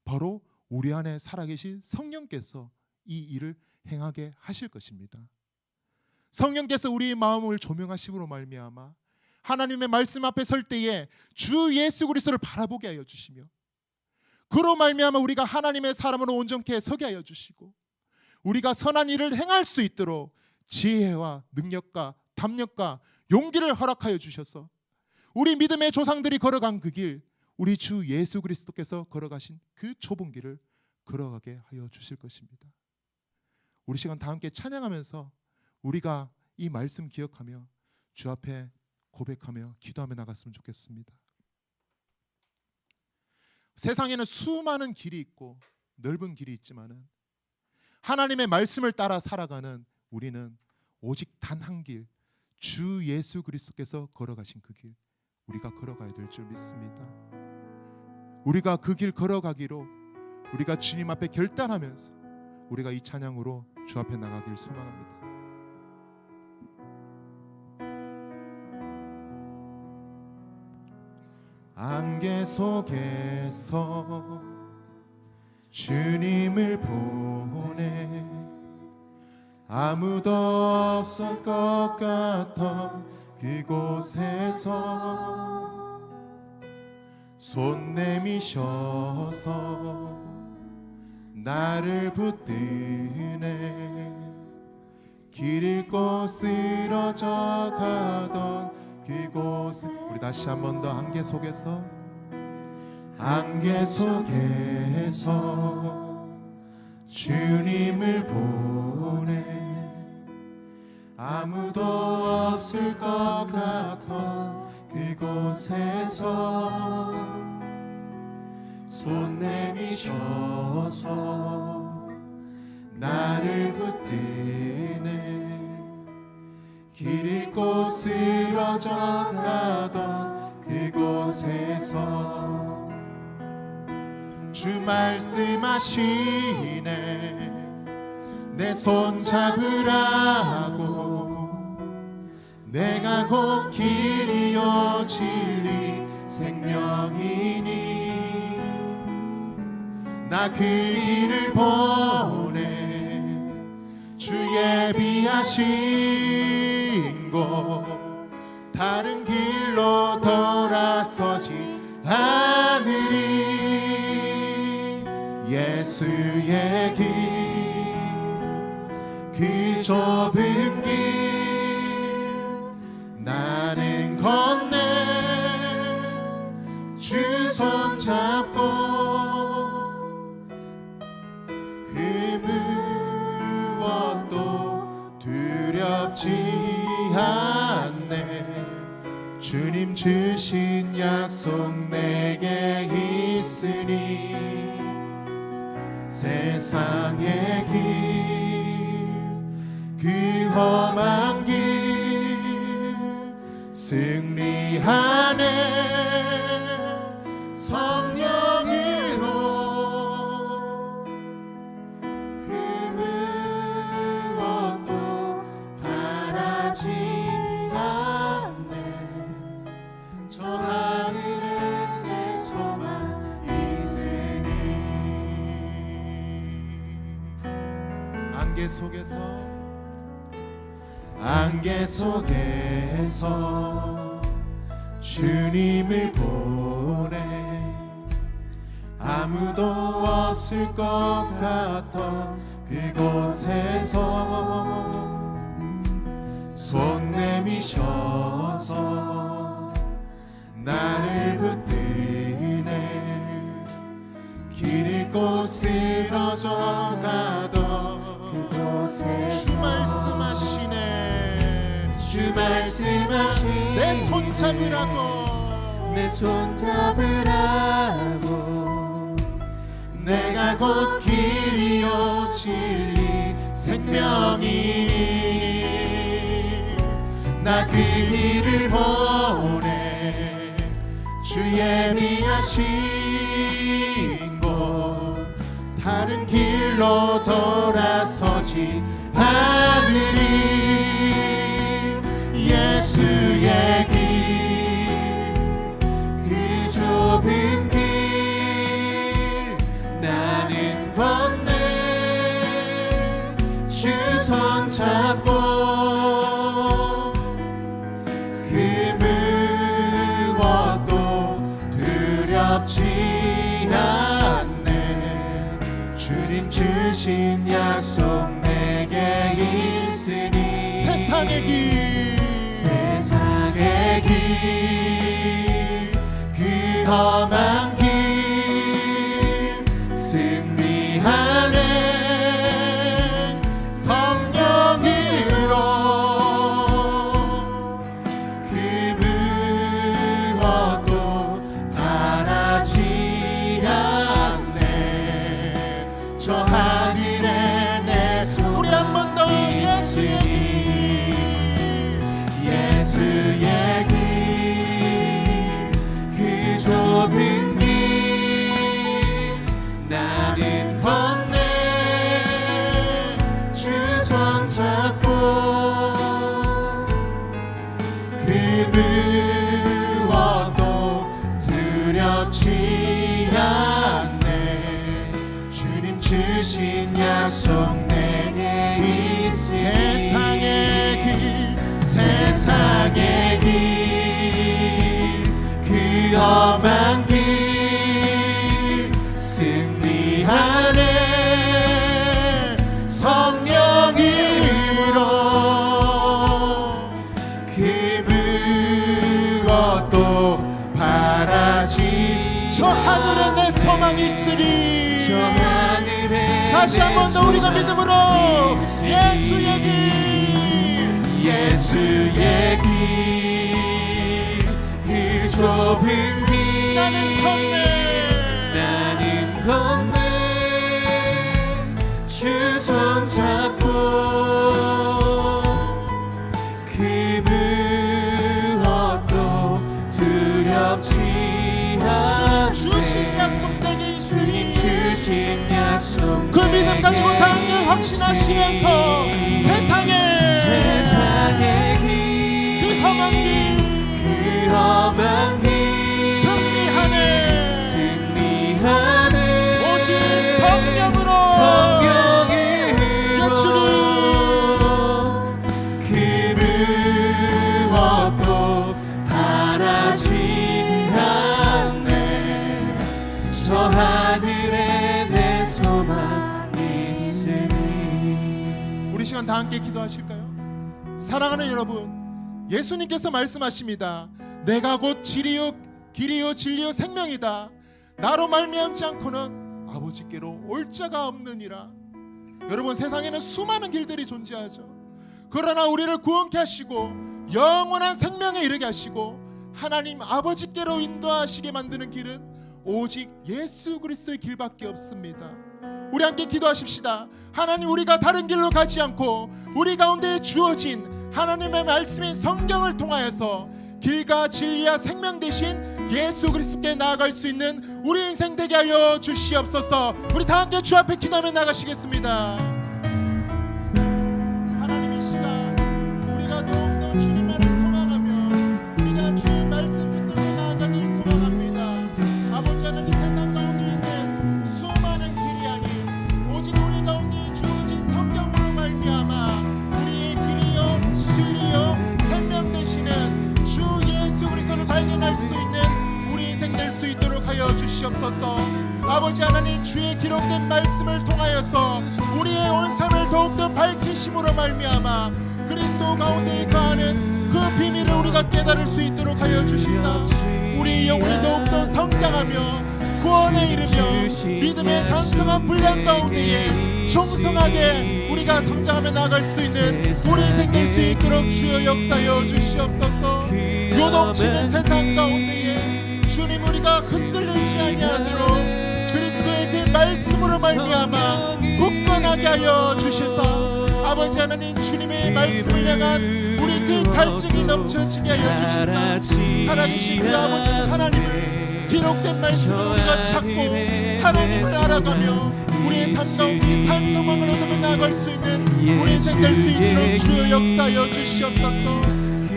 바로 우리 안에 살아계신 성령께서 이 일을 행하게 하실 것입니다. 성령께서 우리의 마음을 조명하심으로 말미암아 하나님의 말씀 앞에 설 때에 주 예수 그리스도를 바라보게 하여 주시며, 그로 말미암아 우리가 하나님의 사람으로 온전케 서게 하여 주시고, 우리가 선한 일을 행할 수 있도록 지혜와 능력과 담력과 용기를 허락하여 주셔서 우리 믿음의 조상들이 걸어간 그 길, 우리 주 예수 그리스도께서 걸어가신 그 좁은 길을 걸어가게 하여 주실 것입니다. 우리 시간 다 함께 찬양하면서 우리가 이 말씀 기억하며 주 앞에 고백하며 기도하며 나갔으면 좋겠습니다. 세상에는 수많은 길이 있고 넓은 길이 있지만은 하나님의 말씀을 따라 살아가는 우리는 오직 단 한 길, 주 예수 그리스도께서 걸어가신 그 길, 우리가 걸어가야 될 줄 믿습니다. 우리가 그 길 걸어가기로 우리가 주님 앞에 결단하면서 우리가 이 찬양으로 주 앞에 나가길 소망합니다. 안개 속에서 주님을 보내 아무도 없을 것 같던 그곳에서 손 내미셔서 나를 붙드네 길 잃고 쓰러져 가던 그곳에, 우리 다시 한 번 더 안개 속에서 주님을 보내 아무도 없을 것 같던 그곳에서 손 내미셔서 나를 붙드네 길 잃고 쓰러져 가던 그곳에서 주 말씀하시네 내 손 잡으라고 내가 곧 길이요 진리 생명이니 나 그 길을 보내 주 예비하신 곳 다른 길로 돌아서지 않으리 예수의 길 그 좁은 길 나는 건네 주 손 잡고 그 무엇도 두렵지 않네 주님 주신 약속 내게 있으니 세상의 길 그 험한 길 승리하네 성령으로 그 무엇도 바라지 않네 저 하늘에 새 소망 있으니 안개 속에서 주님을 보내 아무도 없을 것 같던 그곳에서 손 내미셔서 나를 붙드네 길 잃고 쓰러져 가던 그곳에 주 말씀하시네 내 손 잡으라고 내가 곧 길이요 진리 생명이니 나 그 길을 보내 주 예비하신 곳 다른 길로 돌아서지 않으리. 예수의 길, 그 좁은 길 나는 건네 주 손 잡고 그 무엇도 두렵지 않네. 주님 주신 약속 내게 있으니 세상의 길 그 험한 길 승리하네. 성령으로 그 무엇도 바라지 않네. 저 하늘에 내 손 우리 한 번 더 예수의 길, 예수의 길, 그 좁은 길 나는 건네 주 손 잡고 그 무엇도 두렵지 않네. 주님 주신 약속 내게 있으니 세상의 길, 그 험한 길 승리하네. 성령으로 그 무엇도 바라지. 저 하늘에 내 소망이 있으리. 저 하늘에 다시 한 번 더 우리가 믿음으로 예수의 길, 예수의 길, 그 좁은 길 나는 건네 주 손 잡고 그 무엇도 두렵지 않네. 주신 약속 내게 있으니 주신 약속 그 믿음 가지고 당연히 확신하시면서 세상의 길, 그 험한 길 승리하네. 오직 성령으로 예수님 그 무엇도 바라지 않네. 저 하늘에 내 소망이 있으니. 우리 시간 다 함께 기도하실까요? 사랑하는 여러분, 예수님께서 말씀하십니다. 내가 곧 길이요 진리요 생명이다. 나로 말미암지 않고는 아버지께로 올 자가 없느니라. 여러분, 세상에는 수많은 길들이 존재하죠. 그러나 우리를 구원케 하시고 영원한 생명에 이르게 하시고 하나님 아버지께로 인도하시게 만드는 길은 오직 예수 그리스도의 길밖에 없습니다. 우리 함께 기도하십시다. 하나님, 우리가 다른 길로 가지 않고 우리 가운데 주어진 하나님의 말씀인 성경을 통하여서 길과 진리와 생명 되신 예수 그리스도께 나아갈 수 있는 우리 인생 되게 하여 주시옵소서. 우리 다 함께 주 앞에 기도하며 나가시겠습니다. 하나님, 이 시간 우리가 더욱더 주님만을 소망하며 우리가 주의 말씀 붙들고 나아가길 소망합니다. 아버지 하나님, 세상 가운데 있는 수많은 길이 아닌 오직 우리 가운데 주어진 성경으로 말미암아 우리의 길이요 진리요 생명 되시는 주 예수 그리스도를 발견할 수 있는 우리 인생 될 수 있도록 하여 주시옵소서. 아버지 하나님, 주의 기록된 말씀을 통하여서 우리의 온 삶을 더욱더 밝히심으로 말미암아 그리스도 가운데 거하는 그 비밀을 우리가 깨달을 수 있도록 하여 주시사 우리 영혼이 더욱더 성장하며 구원에 이르며 믿음의 장성한 분량 가운데에 충성하게 우리가 성장하며 나아갈 수 있는 우리 인생 될 수 있도록 주여 역사여 주시옵소서. 요동치는 세상 가운데에 주님, 우리가 흔들리지 아니하도록 그리스도의 그 말씀으로 말미암아 굳건하게 하여 주시사 아버지 하나님, 주님의 말씀을 향한 우리 그 갈증이 넘쳐지게 하여 주시사 살아계신 그 아버지 하나님은 기록된 말씀을 우리가 찾고 하나님을 알아가며 우리의 삶 가운데 산 소망을 얻으며 나아갈 수 있는 우리 인생 될 수 있도록 주여 역사하여 주시옵소서.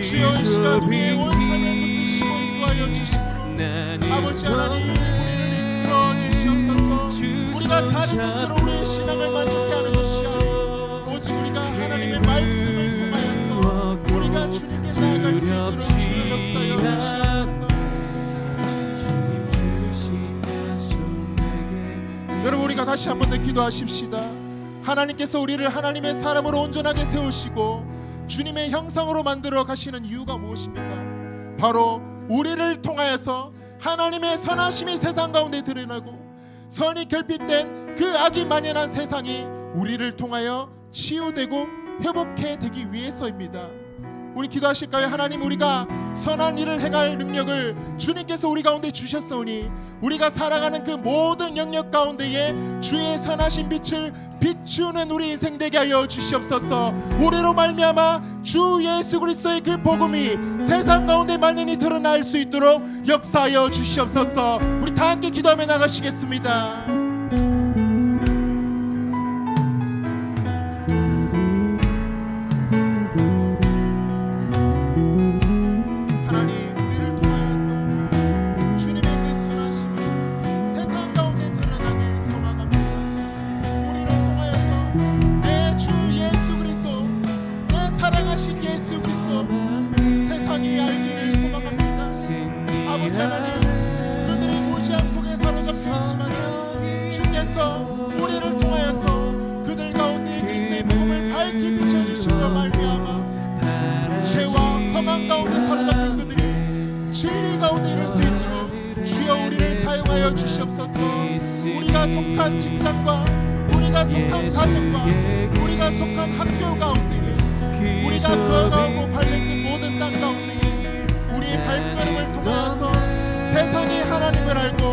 주여 이 시간 우리의 온 삶을 붙드시고 인도하여 주시므로 아버지 하나님 우리를 이끌어 주시옵소서. 우리가 다른 것으로 우리의 신앙을 만족해 하는 것이 아니라 오직 우리가 하나님의 말씀을 통하여서 우리가 주님께 나아갈 수 있도록 주여 역사하여 주시옵소서. 여러분 우리가 다시 한 번 더 기도하십시다. 하나님께서 우리를 하나님의 사람으로 온전하게 세우시고 주님의 형상으로 만들어 가시는 이유가 무엇입니까? 바로 우리를 통하여서 하나님의 선하심이 세상 가운데 드러나고 선이 결핍된 그 악이 만연한 세상이 우리를 통하여 치유되고 회복해 되기 위해서입니다. 우리 기도하실까요? 하나님 우리가 선한 일을 행할 능력을 주님께서 우리 가운데 주셨사오니 우리가 살아가는 그 모든 영역 가운데에 주의 선하신 빛을 비추는 우리 인생 되게 하여 주시옵소서. 우리로 말미암아 주 예수 그리스도의 그 복음이 세상 가운데 만연히 드러날 수 있도록 역사하여 주시옵소서. 우리 다 함께 기도하며 나가시겠습니다. 아버지 하나님 그들의 무시함 속에 사로잡혀 있지만 주께서 우리를 통하여서 그들 가운데 그리스도의 복음을 밝히 비춰주시며 말미암아 죄와 험한 가운데 사로잡힌 그들이 진리 가운데 이룰 수 있도록 주여 우리를 사용하여 주시옵소서. 우리가 속한 직장과 우리가 속한 가정과 우리가 속한 학교 가운데 우리가 걸어가고 밟는 그 모든 땅 가운데 우리의 발걸음을 통하여서 세상이 하나님을 알고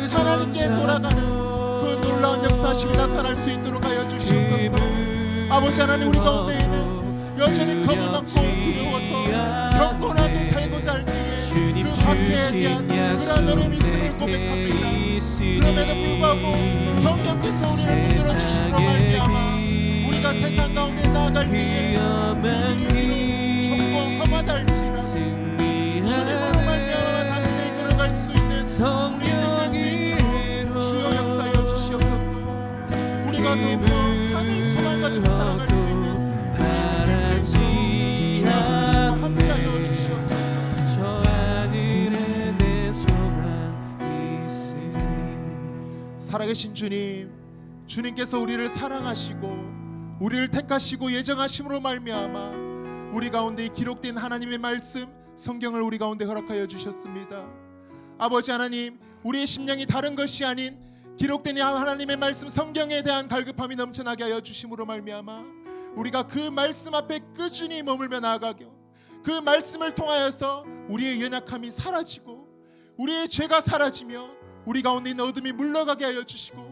하나님께 돌아가는 그 놀라운 역사심이 나타날 수 있도록 하여 주시옵소서. 아버지 하나님 우리 가운데에는 여전히 겁이 많고 두려워서 경건하게 살고자 할 때에 그 박해에 대한 그런 어려움이 있음을 고백합니다. 그럼에도 불구하고 성령께서 우리를 붙들어 주심으로 말미암아 우리가 세상 가운데 나아갈 때에 그들이 정보 험하다 할지라 주님으로 말미암아 단단히 걸어갈 수 있는 우리 인생 될 수 있도록 주여 역사하여 주시옵소서. 우리가 더욱더 하늘 소망 가지고 살아갈 수 있는 우리 인생 될 수 있도록 주여 부르시고 함께하여 주시옵소서. 살아계신 주님, 주님께서 우리를 사랑하시고 우리를 택하시고 예정하심으로 말미암아 우리 가운데 기록된 하나님의 말씀 성경을 우리 가운데 허락하여 주셨습니다. 아버지 하나님 우리의 심령이 다른 것이 아닌 기록된 하나님의 말씀 성경에 대한 갈급함이 넘쳐나게 하여 주심으로 말미암아 우리가 그 말씀 앞에 꾸준히 머물며 나아가며 그 말씀을 통하여서 우리의 연약함이 사라지고 우리의 죄가 사라지며 우리 가운데 있는 어둠이 물러가게 하여 주시고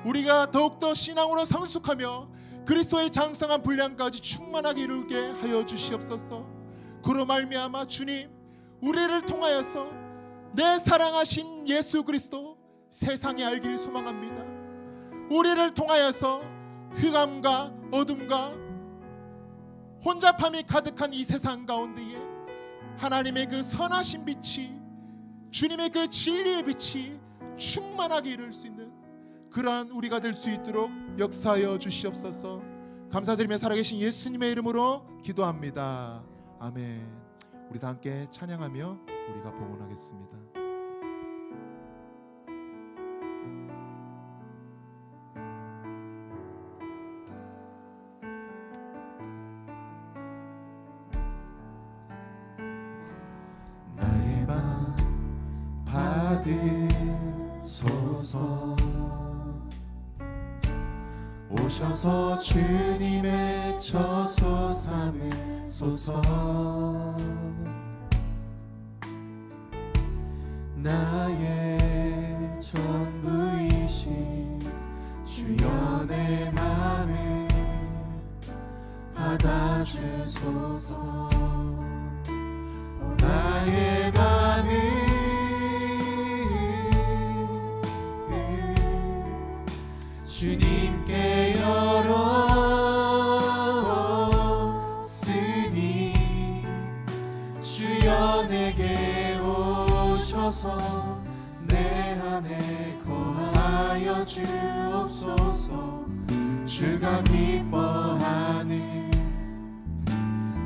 우리가 더욱더 신앙으로 성숙하며 그리스도의 장성한 분량까지 충만하게 이루게 하여 주시옵소서. 그로 말미암아 주님 우리를 통하여서 내 사랑하신 예수 그리스도 세상에 알길 소망합니다. 우리를 통하여서 흑암과 어둠과 혼잡함이 가득한 이 세상 가운데에 하나님의 그 선하신 빛이 주님의 그 진리의 빛이 충만하게 이룰 수 있는 그러한 우리가 될 수 있도록 역사하여 주시옵소서. 감사드리며 살아계신 예수님의 이름으로 기도합니다. 아멘. 우리 다 함께 찬양하며 우리가 봉헌하겠습니다. 나의 맘 받으소서. 오셔서 주님의 처소 삼으소서. 나의 전부이신 주여 내 맘을 받아주소서. 나의 맘을 주님께 열었으니 주여 내게 오셔서 내 안에 거하여 주옵소서. 주가 기뻐하는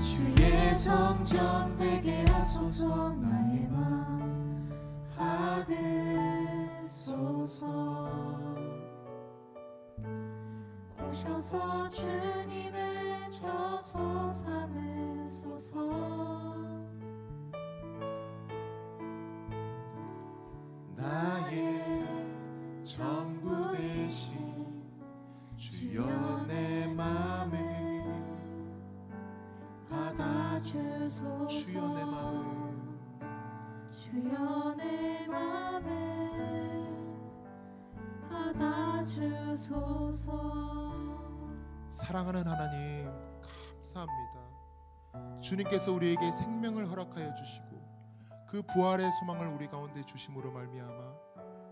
주의 성전 되게 하소서. 나의 맘 받으소서. 오셔서 주님의 저소 삼으소서. 나의 전부 되신 주여 내 맘을 받아주소서. 주여 내 마음을 주여 내 맘을 받아주소서. 사랑하는 하나님 감사합니다. 주님께서 우리에게 생명을 허락하여 주시고 그 부활의 소망을 우리 가운데 주심으로 말미암아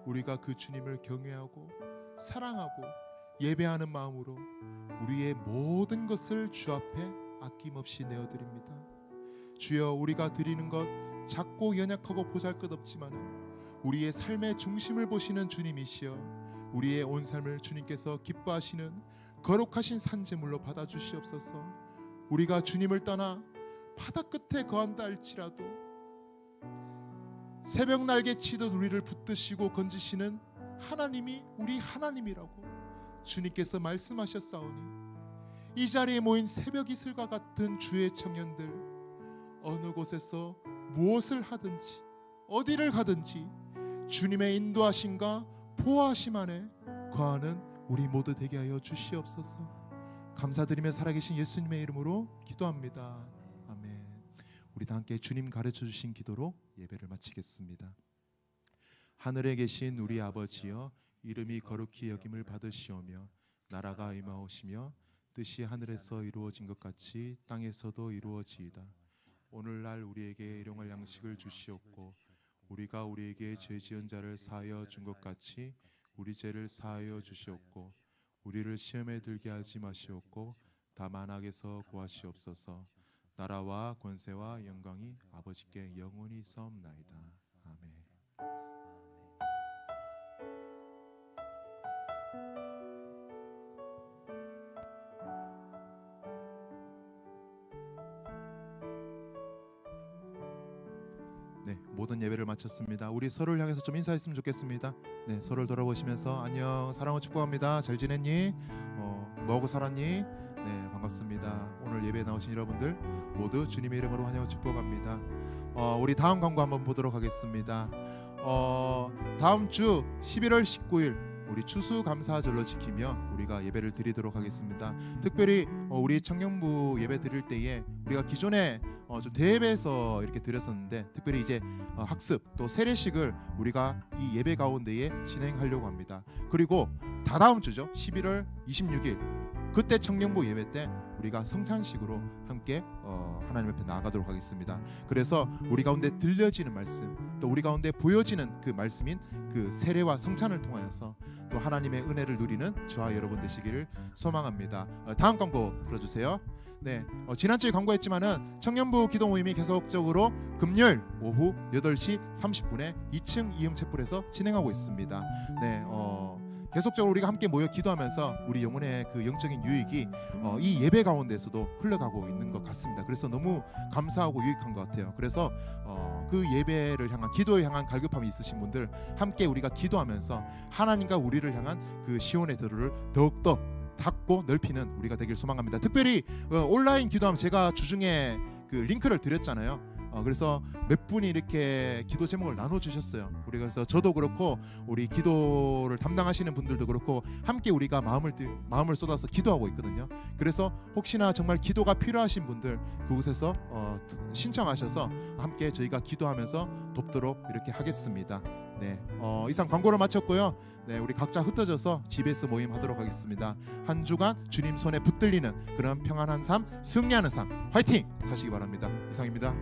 우리가 그 주님을 경외하고 사랑하고 예배하는 마음으로 우리의 모든 것을 주 앞에 아낌없이 내어드립니다. 주여, 우리가 드리는 것 작고 연약하고 보잘것없지만 우리의 삶의 중심을 보시는 주님이시여 우리의 온 삶을 주님께서 기뻐하시는 거룩하신 산제물로 받아주시옵소서. 우리가 주님을 떠나 바다 끝에 거한다 할지라도 새벽 날개치듯 우리를 붙드시고 건지시는 하나님이 우리 하나님이라고 주님께서 말씀하셨사오니 이 자리에 모인 새벽 이슬과 같은 주의 청년들, 어느 곳에서 무엇을 하든지 어디를 가든지 주님의 인도하심과 보호하심 안에 거하는 우리 모두 되게 하여 주시옵소서. 감사드리며 살아계신 예수님의 이름으로 기도합니다. 아멘. 우리 다 함께 주님 가르쳐 주신 기도로 예배를 마치겠습니다. 하늘에 계신 우리 아버지여, 이름이 거룩히 여김을 받으시오며 나라가 임하오시며 뜻이 하늘에서 이루어진 것 같이 땅에서도 이루어지이다. 오늘날 우리에게 일용할 양식을 주시옵고 우리가 우리에게 죄 지은 자를 사하여 준 것 같이 우리 죄를 사하여 주시옵고 우리를 시험에 들게 하지 마시옵고 다만 악에서 구하시옵소서. 나라와 권세와 영광이 아버지께 영원히 있사옵나이다. 아멘. 네, 모든 예배를 마쳤습니다. 우리 서로를 향해서 좀 인사했으면 좋겠습니다. 네, 서로를 돌아보시면서 안녕, 사랑을 축복합니다. 잘 지냈니? 뭐하고 살았니? 네, 반갑습니다. 오늘 예배에 나오신 여러분들 모두 주님의 이름으로 환영하고 축복합니다. 우리 다음 광고 한번 보도록 하겠습니다. 다음 주 11월 19일 우리 추수감사절로 지키며 우리가 예배를 드리도록 하겠습니다. 특별히 우리 청년부 예배 드릴 때에 우리가 기존에 좀 대회에서 이렇게 드렸었는데 특별히 이제 학습 또 세례식을 우리가 이 예배 가운데에 진행하려고 합니다. 그리고 다다음 주죠, 11월 26일 그때 청년부 예배 때 우리가 성찬식으로 함께 하나님 앞에 나아가도록 하겠습니다. 그래서 우리 가운데 들려지는 말씀 또 우리 가운데 보여지는 그 말씀인 그 세례와 성찬을 통하여서 또 하나님의 은혜를 누리는 저와 여러분 되시기를 소망합니다. 다음 광고 들어주세요. 네, 지난주에 광고했지만은 청년부 기도 모임이 계속적으로 금요일 오후 8시 30분에 2층 이음 챗불에서 진행하고 있습니다. 네, 계속적으로 우리가 함께 모여 기도하면서 우리 영혼의 그 영적인 유익이 이 예배 가운데서도 흘러가고 있는 것 같습니다. 그래서 너무 감사하고 유익한 것 같아요. 그래서 그 예배를 향한 기도에 향한 갈급함이 있으신 분들 함께 우리가 기도하면서 하나님과 우리를 향한 그 시온의 도로를 더욱더 닫고 넓히는 우리가 되길 소망합니다. 특별히 온라인 기도하면 제가 주중에 그 링크를 드렸잖아요. 그래서 몇 분이 이렇게 기도 제목을 나눠주셨어요. 우리 그래서 저도 그렇고 우리 기도를 담당하시는 분들도 그렇고 함께 우리가 마음을 쏟아서 기도하고 있거든요. 그래서 혹시나 정말 기도가 필요하신 분들 그곳에서 신청하셔서 함께 저희가 기도하면서 돕도록 이렇게 하겠습니다. 네, 이상 광고를 마쳤고요. 네, 우리 각자 흩어져서 집에서 모임하도록 하겠습니다. 한 주간 주님 손에 붙들리는 그런 평안한 삶, 승리하는 삶, 화이팅 사시기 바랍니다. 이상입니다.